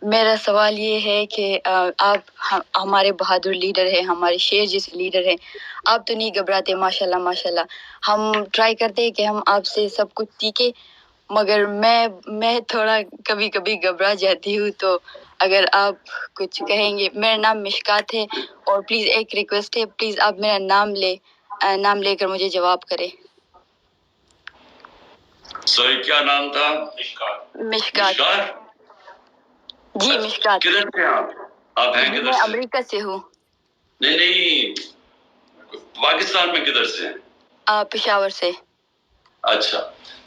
میرا سوال یہ ہے کہ آپ ہمارے بہادر لیڈر ہیں, ہمارے شیر جیسے لیڈر ہیں. آپ تو نہیں گھبراتے ماشاءاللہ ماشاءاللہ. ہم ٹرائی کرتے ہیں کہ ہم آپ سے سب کچھ سیکھیں مگر میں تھوڑا کبھی کبھی گھبرا جاتی ہوں. تو اگر آپ کچھ کہیں گے. میرا نام مشکات ہے اور پلیز ایک ریکویسٹ ہے, پلیز آپ میرا نام لے کر مجھے جواب کریں. سوری کیا نام تھا؟ مشکات. جی مشکات. کدھر سے آپ ہیں کدھر میں سے؟ امریکہ سے ہوں. نہیں پاکستان میں کدھر سے ہیں؟ پشاور سے. اچھا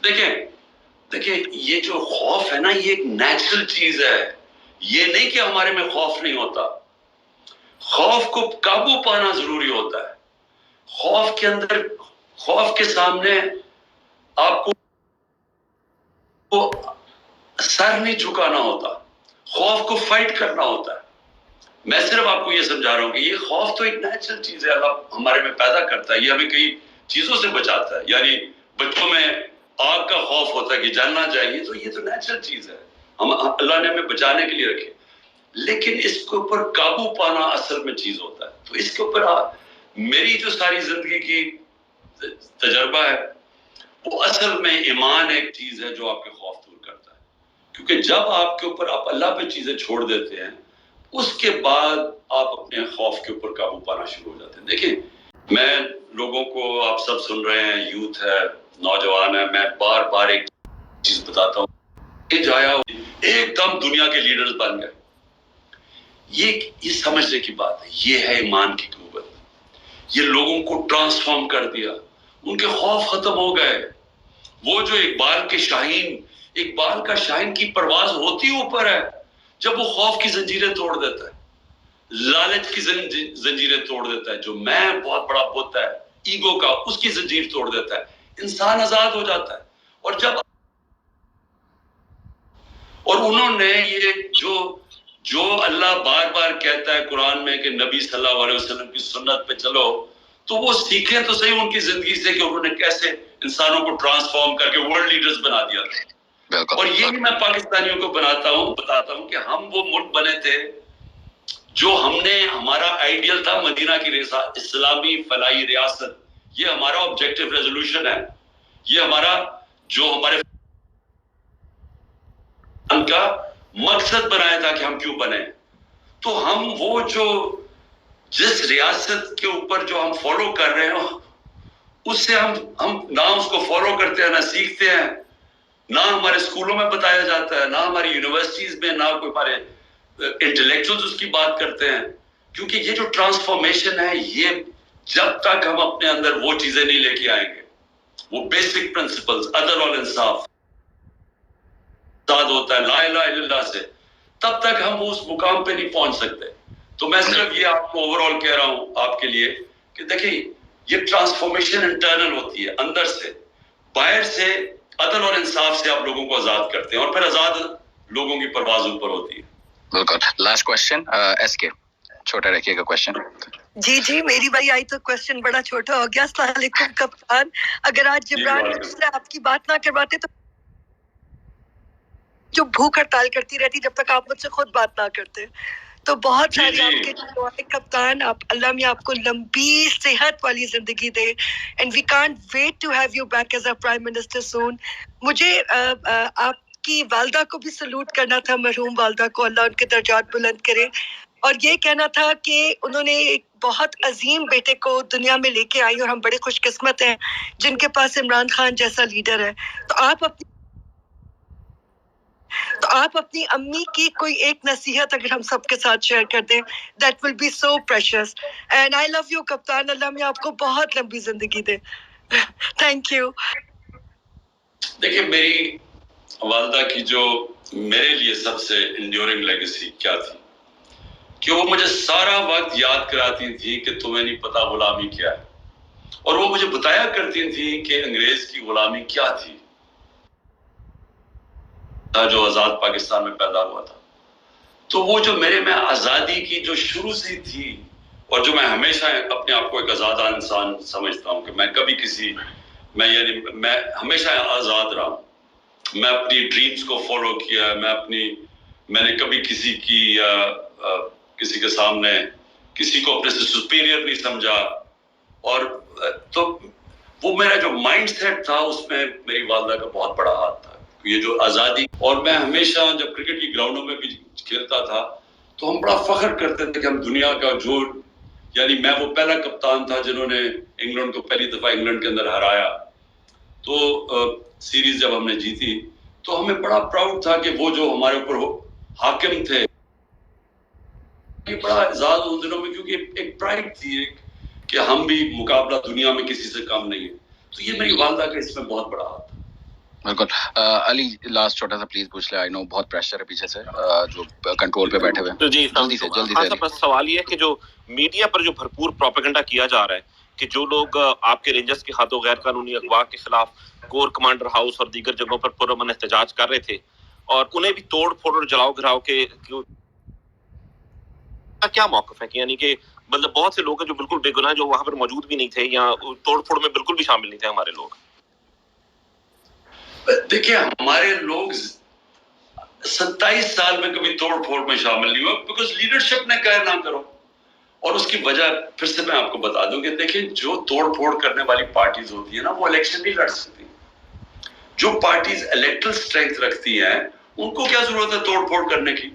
دیکھیں یہ جو خوف ہے نا یہ ایک نیچرل چیز ہے. یہ نہیں کہ ہمارے میں خوف نہیں ہوتا، خوف کو قابو پانا ضروری ہوتا ہے. خوف کے اندر، خوف کے سامنے آپ کو سر نہیں جھکانا ہوتا، خوف کو فائٹ کرنا ہوتا ہے. میں صرف آپ کو یہ سمجھا رہا ہوں کہ یہ خوف تو ایک نیچرل چیز ہے، اللہ ہمارے میں پیدا کرتا ہے. یہ ہمیں کئی چیزوں سے بچاتا ہے. یعنی بچوں میں آگ کا خوف ہوتا ہے کہ جلنا چاہیے، تو یہ تو نیچرل چیز ہے، اللہ نے ہمیں بچانے کے لیے رکھے. لیکن اس کے اوپر قابو پانا اصل میں چیز ہوتا ہے. تو اس کے اوپر میری جو ساری زندگی کی تجربہ ہے وہ اصل میں ایمان ایک چیز ہے جو آپ کے خوف دور کرتا ہے. کیونکہ جب آپ کے اوپر آپ اللہ پہ چیزیں چھوڑ دیتے ہیں، اس کے بعد آپ اپنے خوف کے اوپر قابو پانا شروع ہو جاتے ہیں. دیکھیں، میں لوگوں کو، آپ سب سن رہے ہیں، یوتھ ہے، نوجوان ہے، میں بار بار ایک چیز بتاتا ہوں، جایا ایک دم دنیا کے لیڈرز بن گئے. یہ سمجھنے کی بات ہے، یہ ہے ایمان کی قوت. یہ لوگوں کو ٹرانسفارم کر دیا، ان کے خوف ختم ہو گئے. وہ جو اقبال کا شاہین کی پرواز ہوتی اوپر ہے جب وہ خوف کی زنجیریں توڑ دیتا ہے، لالچ کی زنجیریں توڑ دیتا ہے، جو میں بہت بڑا بت ہے ایگو کا، اس کی زنجیر توڑ دیتا ہے، انسان آزاد ہو جاتا ہے. اور انہوں نے یہ جو اللہ بار بار کہتا ہے قرآن میں کہ نبی صلی اللہ علیہ وسلم کی سنت پہ چلو، تو وہ سیکھیں تو صحیح ان کی زندگی سے کہ انہوں نے کیسے انسانوں کو ٹرانسفارم کر کے ورلڈ لیڈرز بنا دیا تھا. اور یہی میں پاکستانیوں کو بتاتا ہوں کہ ہم وہ ملک بنے تھے جو ہمارا آئیڈیل تھا مدینہ کی اسلامی فلاحی ریاست. یہ ہمارا آبجیکٹیو ریزولوشن ہے، یہ ہمارے ان کا مقصد بنایا تھا کہ ہم کیوں بنے. تو ہم وہ جس ریاست کے اوپر جو ہم فالو کر رہے ہیں، اس سے ہم نہ اس کو فالو کرتے ہیں، نہ سیکھتے ہیں، نہ ہمارے اسکولوں میں بتایا جاتا ہے، نہ ہماری یونیورسٹیز میں، نہ کوئی ہمارے انٹلیکچوئلز اس کی بات کرتے ہیں. کیونکہ یہ جو ٹرانسفارمیشن ہے، یہ جب تک ہم اپنے اندر وہ چیزیں نہیں لے کے آئیں گے، وہ بیسک پرنسپلز، عدل اور انصاف ہوتا ہے لا الہ الا اللہ سے، تب تک ہم اس مقام پہ نہیں پہنچ سکتے. تو میں صرف یہ آپ کو اوور آل کہہ رہا ہوں آپ کے لیے کہ دیکھیں، یہ ٹرانسفارمیشن انٹرنل ہوتی ہے، اندر سے. باہر سے عدل اور انصاف سے آپ لوگوں کو آزاد کرتے ہیں، اور پھر آزاد لوگوں کی پرواز اوپر ہوتی ہے. بالکل. لاسٹ کوشچن ایس کے، چھوٹا رکھیے گا کوشچن. جی میری بھائی آئی تو کوشچن بڑا چھوٹا ہو گیا. السلام علیکم کپتان، اگر آج جبران سے آپ کی بات نہ کرواتے تو جو بھوک ہڑتال کرتی رہتی جب تک آپ مجھ سے خود بات نہ کرتے. تو بہت ساری آپ کے دعائیں کپتان، آپ اللہ میں آپ کو لمبی صحت والی زندگی دے، and we can't wait to have you back as a prime minister soon. مجھے آپ کی والدہ کو بھی سلوٹ کرنا تھا، مرحوم والدہ کو، اللہ ان کے درجات بلند کرے، اور یہ کہنا تھا کہ انہوں نے ایک بہت عظیم بیٹے کو دنیا میں لے کے آئی، اور ہم بڑے خوش قسمت ہیں جن کے پاس عمران خان جیسا لیڈر ہے. تو آپ اپنی امی کی کوئی ایک نصیحت اگر ہم سب کے ساتھ شیئر کر دیں، that will be so precious. And I love you captain, اللہ میں آپ کو بہت لمبی زندگی دے. Thank you. دیکھیں، میری والدہ کی جو میرے لیے سب سے انڈیورنگ لیگیسی کیا تھی کہ وہ مجھے سارا وقت یاد کراتی تھی کہ تمہیں نہیں پتا غلامی کیا ہے، اور وہ مجھے بتایا کرتی تھی کہ انگریز کی غلامی کیا تھی جو آزاد پاکستان میں پیدا ہوا تھا. تو وہ جو میرے میں آزادی کی جو شروع سے تھی، اور جو میں ہمیشہ اپنے آپ کو ایک آزادہ انسان سمجھتا ہوں کہ میں ہمیشہ آزاد رہا ہوں. میں اپنی ڈریمز کو فالو کیا، میں نے کبھی کسی کے سامنے کسی کو اپنے سے سپیریئر نہیں سمجھا. اور تو وہ میرا جو مائنڈ سیٹ تھا، اس میں میری والدہ کا بہت بڑا ہاتھ تھا. یہ جو آزادی، اور میں ہمیشہ جب کرکٹ کی گراؤنڈوں میں بھی کھیلتا تھا تو ہم بڑا فخر کرتے تھے کہ ہم دنیا کا یعنی میں وہ پہلا کپتان تھا جنہوں نے انگلینڈ کو پہلی دفعہ انگلینڈ کے اندر ہرایا. تو سیریز جب ہم نے جیتی تو ہمیں بڑا پراؤڈ تھا کہ وہ جو ہمارے اوپر حاکم تھے، یہ بڑا اعزاز ان دنوں میں، کیونکہ ایک پرائڈ تھی کہ ہم بھی مقابلہ دنیا میں کسی سے کم نہیں ہے. تو یہ میری والدہ کا اس میں بہت بڑا ہاتھ. بالکل. علی لاسٹ چھوٹا سا پلیز پوچھ لے. آئی نو بہت پریشر ہے پیچھے سے جو کنٹرول پہ بیٹھے ہوئے. جی جلدی سے خان صاحب بس سوال یہ ہے کہ جو میڈیا پر جو بھرپور پروپیگنڈا کیا جا رہا ہے کہ جو لوگ آپ کے رینجرز کے ہاتھوں غیر قانونی اغوا کے خلاف کور کمانڈر ہاؤس اور دیگر جگہوں پر پرامن احتجاج کر رہے تھے اور انہیں بھی توڑ پھوڑ اور جلاؤ گھراؤ کے کیا موقف ہے کہ یعنی کہ مطلب بہت سے لوگ ہیں جو بالکل بے گناہ جو وہاں پر موجود بھی نہیں تھے یا توڑ پھوڑ میں بالکل بھی شامل نہیں تھے ہمارے لوگ. دیکھیں ہمارے لوگ 27 سال میں کبھی توڑ پھوڑ میں شامل نہیں ہوا بیکاز لیڈرشپ نے کہا نہ کرو. اور اس کی وجہ پھر سے میں آپ کو بتا دوں کہ دیکھیں جو توڑ پھوڑ کرنے والی پارٹیز ہوتی ہیں نا وہ الیکشن نہیں لڑ سکتی. جو پارٹیز الیکٹرل اسٹرینتھ رکھتی ہیں ان کو کیا ضرورت ہے توڑ پھوڑ کرنے کی.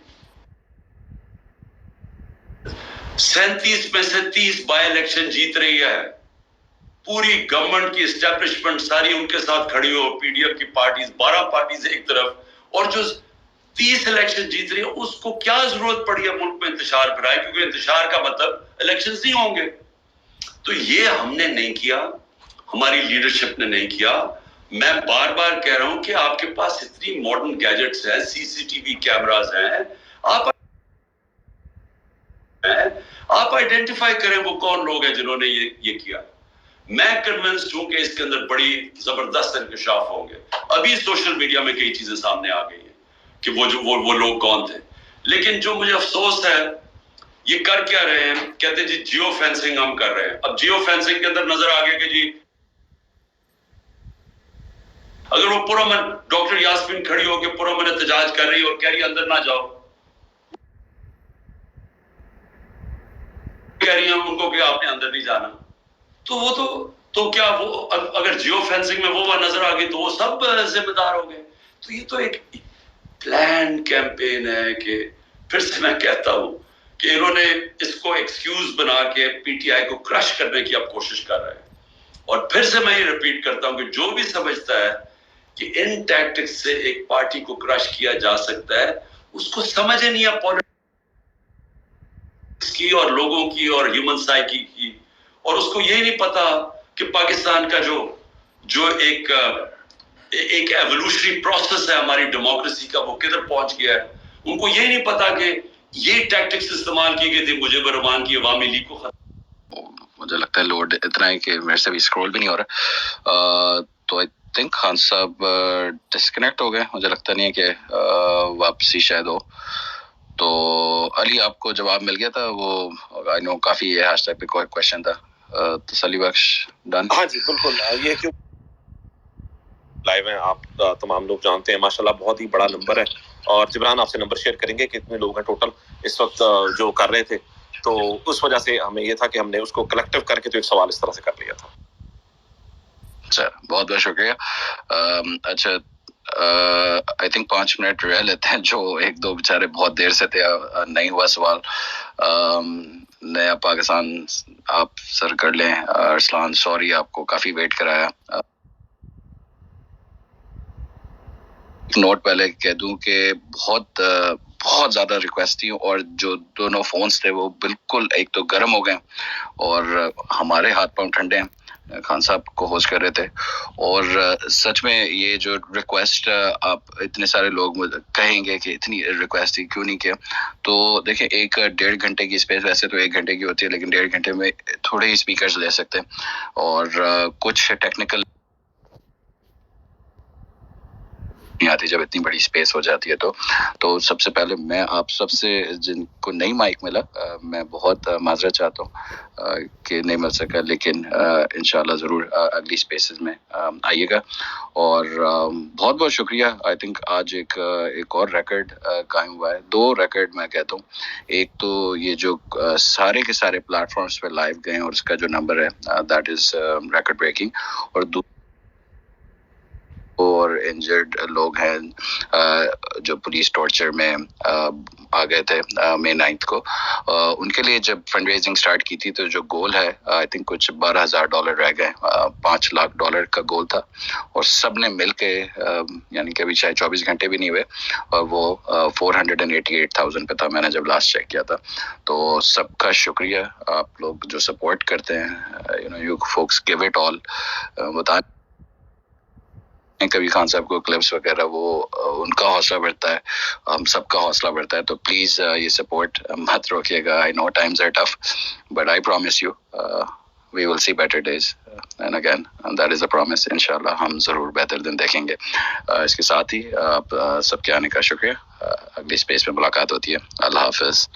37 میں سے 30 بائی الیکشن جیت رہی ہے. پوری گورنمنٹ کی اسٹیبلشمنٹ ساری ان کے ساتھ کھڑی ہو. پی ڈی ایف کی پارٹیز 12 پارٹیز ایک طرف اور جو 30 الیکشن جیت رہی ہے اس کو کیا ضرورت پڑی ہے ملک میں انتشار پھیلائے کیونکہ انتشار کا مطلب الیکشنز نہیں ہوں گے. تو یہ ہم نے نہیں کیا, ہماری لیڈرشپ نے نہیں کیا. میں بار بار کہہ رہا ہوں کہ آپ کے پاس اتنی ماڈرن گیجٹس ہیں, سی سی ٹی وی کیمراز ہیں, آپ آئیڈینٹیفائی کریں وہ کون لوگ ہیں جنہوں نے یہ کیا. میں کنونسڈ ہوں کہ اس کے اندر بڑی زبردست انکشاف ہوں گے. ابھی سوشل میڈیا میں کئی چیزیں سامنے آ گئی ہیں کہ وہ لوگ کون تھے. لیکن جو مجھے افسوس ہے یہ کر کیا رہے ہیں, کہتے جی جیو فینسنگ ہم کر رہے ہیں. اب جیو فینسنگ کے اندر نظر آ گیا کہ جی اگر وہ پرامن ڈاکٹر یاسمین کھڑی ہو کے پرامن احتجاج کر رہی اور کہہ رہی اندر نہ جاؤ, کہہ رہی ہیں ان کو کہ آپ نے اندر نہیں جانا, تو وہ تو کیا وہ اگر جیو فینسنگ میں وہ نظر آ گئی تو وہ سب ذمہ دار ہو گئے. تو یہ تو ایک پلان کیمپین ہے کہ پھر سے میں کہتا ہوں کہ انہوں نے اس کو ایکسکیوز بنا کے پی ٹی آئی کو کرش کرنے کی اب کوشش کر رہے ہیں. اور پھر سے میں یہ ریپیٹ کرتا ہوں کہ جو بھی سمجھتا ہے کہ ان ٹیکٹکس سے ایک پارٹی کو کرش کیا جا سکتا ہے اس کو سمجھ نہیں ہے پالیٹکس کی اور لوگوں کی اور ہیومن سائیکی کی, اور اس کو یہی نہیں پتا کہ پاکستان کا جو ایک ایوولوشنری پروسیس ہے ہماری ڈیموکریسی کا وہ کدھر پہنچ گیا ہے. ان کو یہی نہیں پتا کہ یہ ٹیکٹکس استعمال کی گئی تھی مجھب الرحمان کی عوامی لیگ کو ختم. مجھے لگتا ہے لوڈ اتنا ہے کہ میرے سے بھی اسکرول بھی نہیں ہو رہا. تو آئی تھنک خان صاحب ڈسکنیکٹ ہو گئے. مجھے لگتا نہیں ہے کہ واپسی شاید ہو. تو علی آپ کو جواب مل گیا تھا وہ آئی نو کافی ہیش ٹیگ پہ کوئی کویشچن تھا. تسلی بخش ڈن. ہاں جی بالکل. یہ کیوں لائیو ہیں آپ تمام لوگ جانتے ہیں ماشاءاللہ بہت ہی بڑا نمبر ہے. اور جبران آپ سے نمبر شیئر کریں گے کہ کتنے لوگ ہیں ٹوٹل اس وقت جو کر رہے تھے. تو اس وجہ سے ہمیں یہ تھا کہ ہم نے اس کو کلیکٹیو کر کے تو ایک سوال اس طرح سے کر لیا تھا. اچھا بہت بہت شکریہ. اچھا آئی تھنک 5 منٹ رہ لیتے ہیں جو ایک دو بیچارے بہت دیر سے تھے. نہیں ہوا سوال. نیا پاکستان آپ سر کر لیں. ارسلان سوری آپ کو کافی ویٹ کرایا. نوٹ پہلے کہہ دوں کہ بہت زیادہ ریکویسٹ تھی اور جو دونوں فونز تھے وہ بالکل ایک تو گرم ہو گئے اور ہمارے ہاتھ پاؤں ٹھنڈے ہیں. خان صاحب کو ہوسٹ کر رہے تھے اور سچ میں یہ جو ریکویسٹ آپ اتنے سارے لوگ کہیں گے کہ اتنی ریکویسٹ تھی کیوں نہیں کیا. تو دیکھیں 1.5 گھنٹے کی اسپیس ویسے تو 1 گھنٹے کی ہوتی ہے لیکن 1.5 گھنٹے میں تھوڑے ہی اسپیکرز لے سکتے ہیں اور کچھ ٹیکنیکل نہیں آتی جب اتنی بڑی اسپیس ہو جاتی ہے. تو سب سے پہلے میں آپ سب سے جن کو نئی مائک ملا میں بہت معذرت چاہتا ہوں کہ نہیں مل سکا لیکن انشاءاللہ ضرور اگلی اسپیسز میں آئیے گا. اور بہت بہت شکریہ. آئی تھنک آج ایک اور ریکارڈ قائم ہوا ہے. 2 ریکارڈ میں کہتا ہوں. ایک تو یہ جو سارے کے سارے پلیٹ فارمز پہ لائیو گئے اور اس کا جو نمبر ہے دیٹ از ریکارڈ بریکنگ. اور اور انجرڈ لوگ ہیں جو پولیس ٹارچر میں آ گئے تھے مئی 9 کو. ان کے لیے جب فنڈ ریزنگ سٹارٹ کی تھی تو جو گول ہے آئی تھنک کچھ $12,000 رہ گئے. $5 لاکھ کا گول تھا اور سب نے مل کے یعنی کہ ابھی شاید 24 گھنٹے بھی نہیں ہوئے اور وہ 488,000 پہ تھا میں نے جب لاسٹ چیک کیا تھا. تو سب کا شکریہ. آپ لوگ جو سپورٹ کرتے ہیں you focus give it all. بتا کبھی خان صاحب کو کلپس وغیرہ، وہ ان کا حوصلہ بڑھتا ہے، ہم سب کا حوصلہ بڑھتا ہے. تو پلیز یہ سپورٹ مت روکیے گا. I know times are tough but I promise you we will see better days and again and that is a promise. انشاءاللہ ہم ضرور بہتر دن دیکھیں گے. اس کے ساتھ ہی آپ سب کے آنے کا شکریہ. اگلی اسپیس میں ملاقات ہوتی ہے. اللہ حافظ.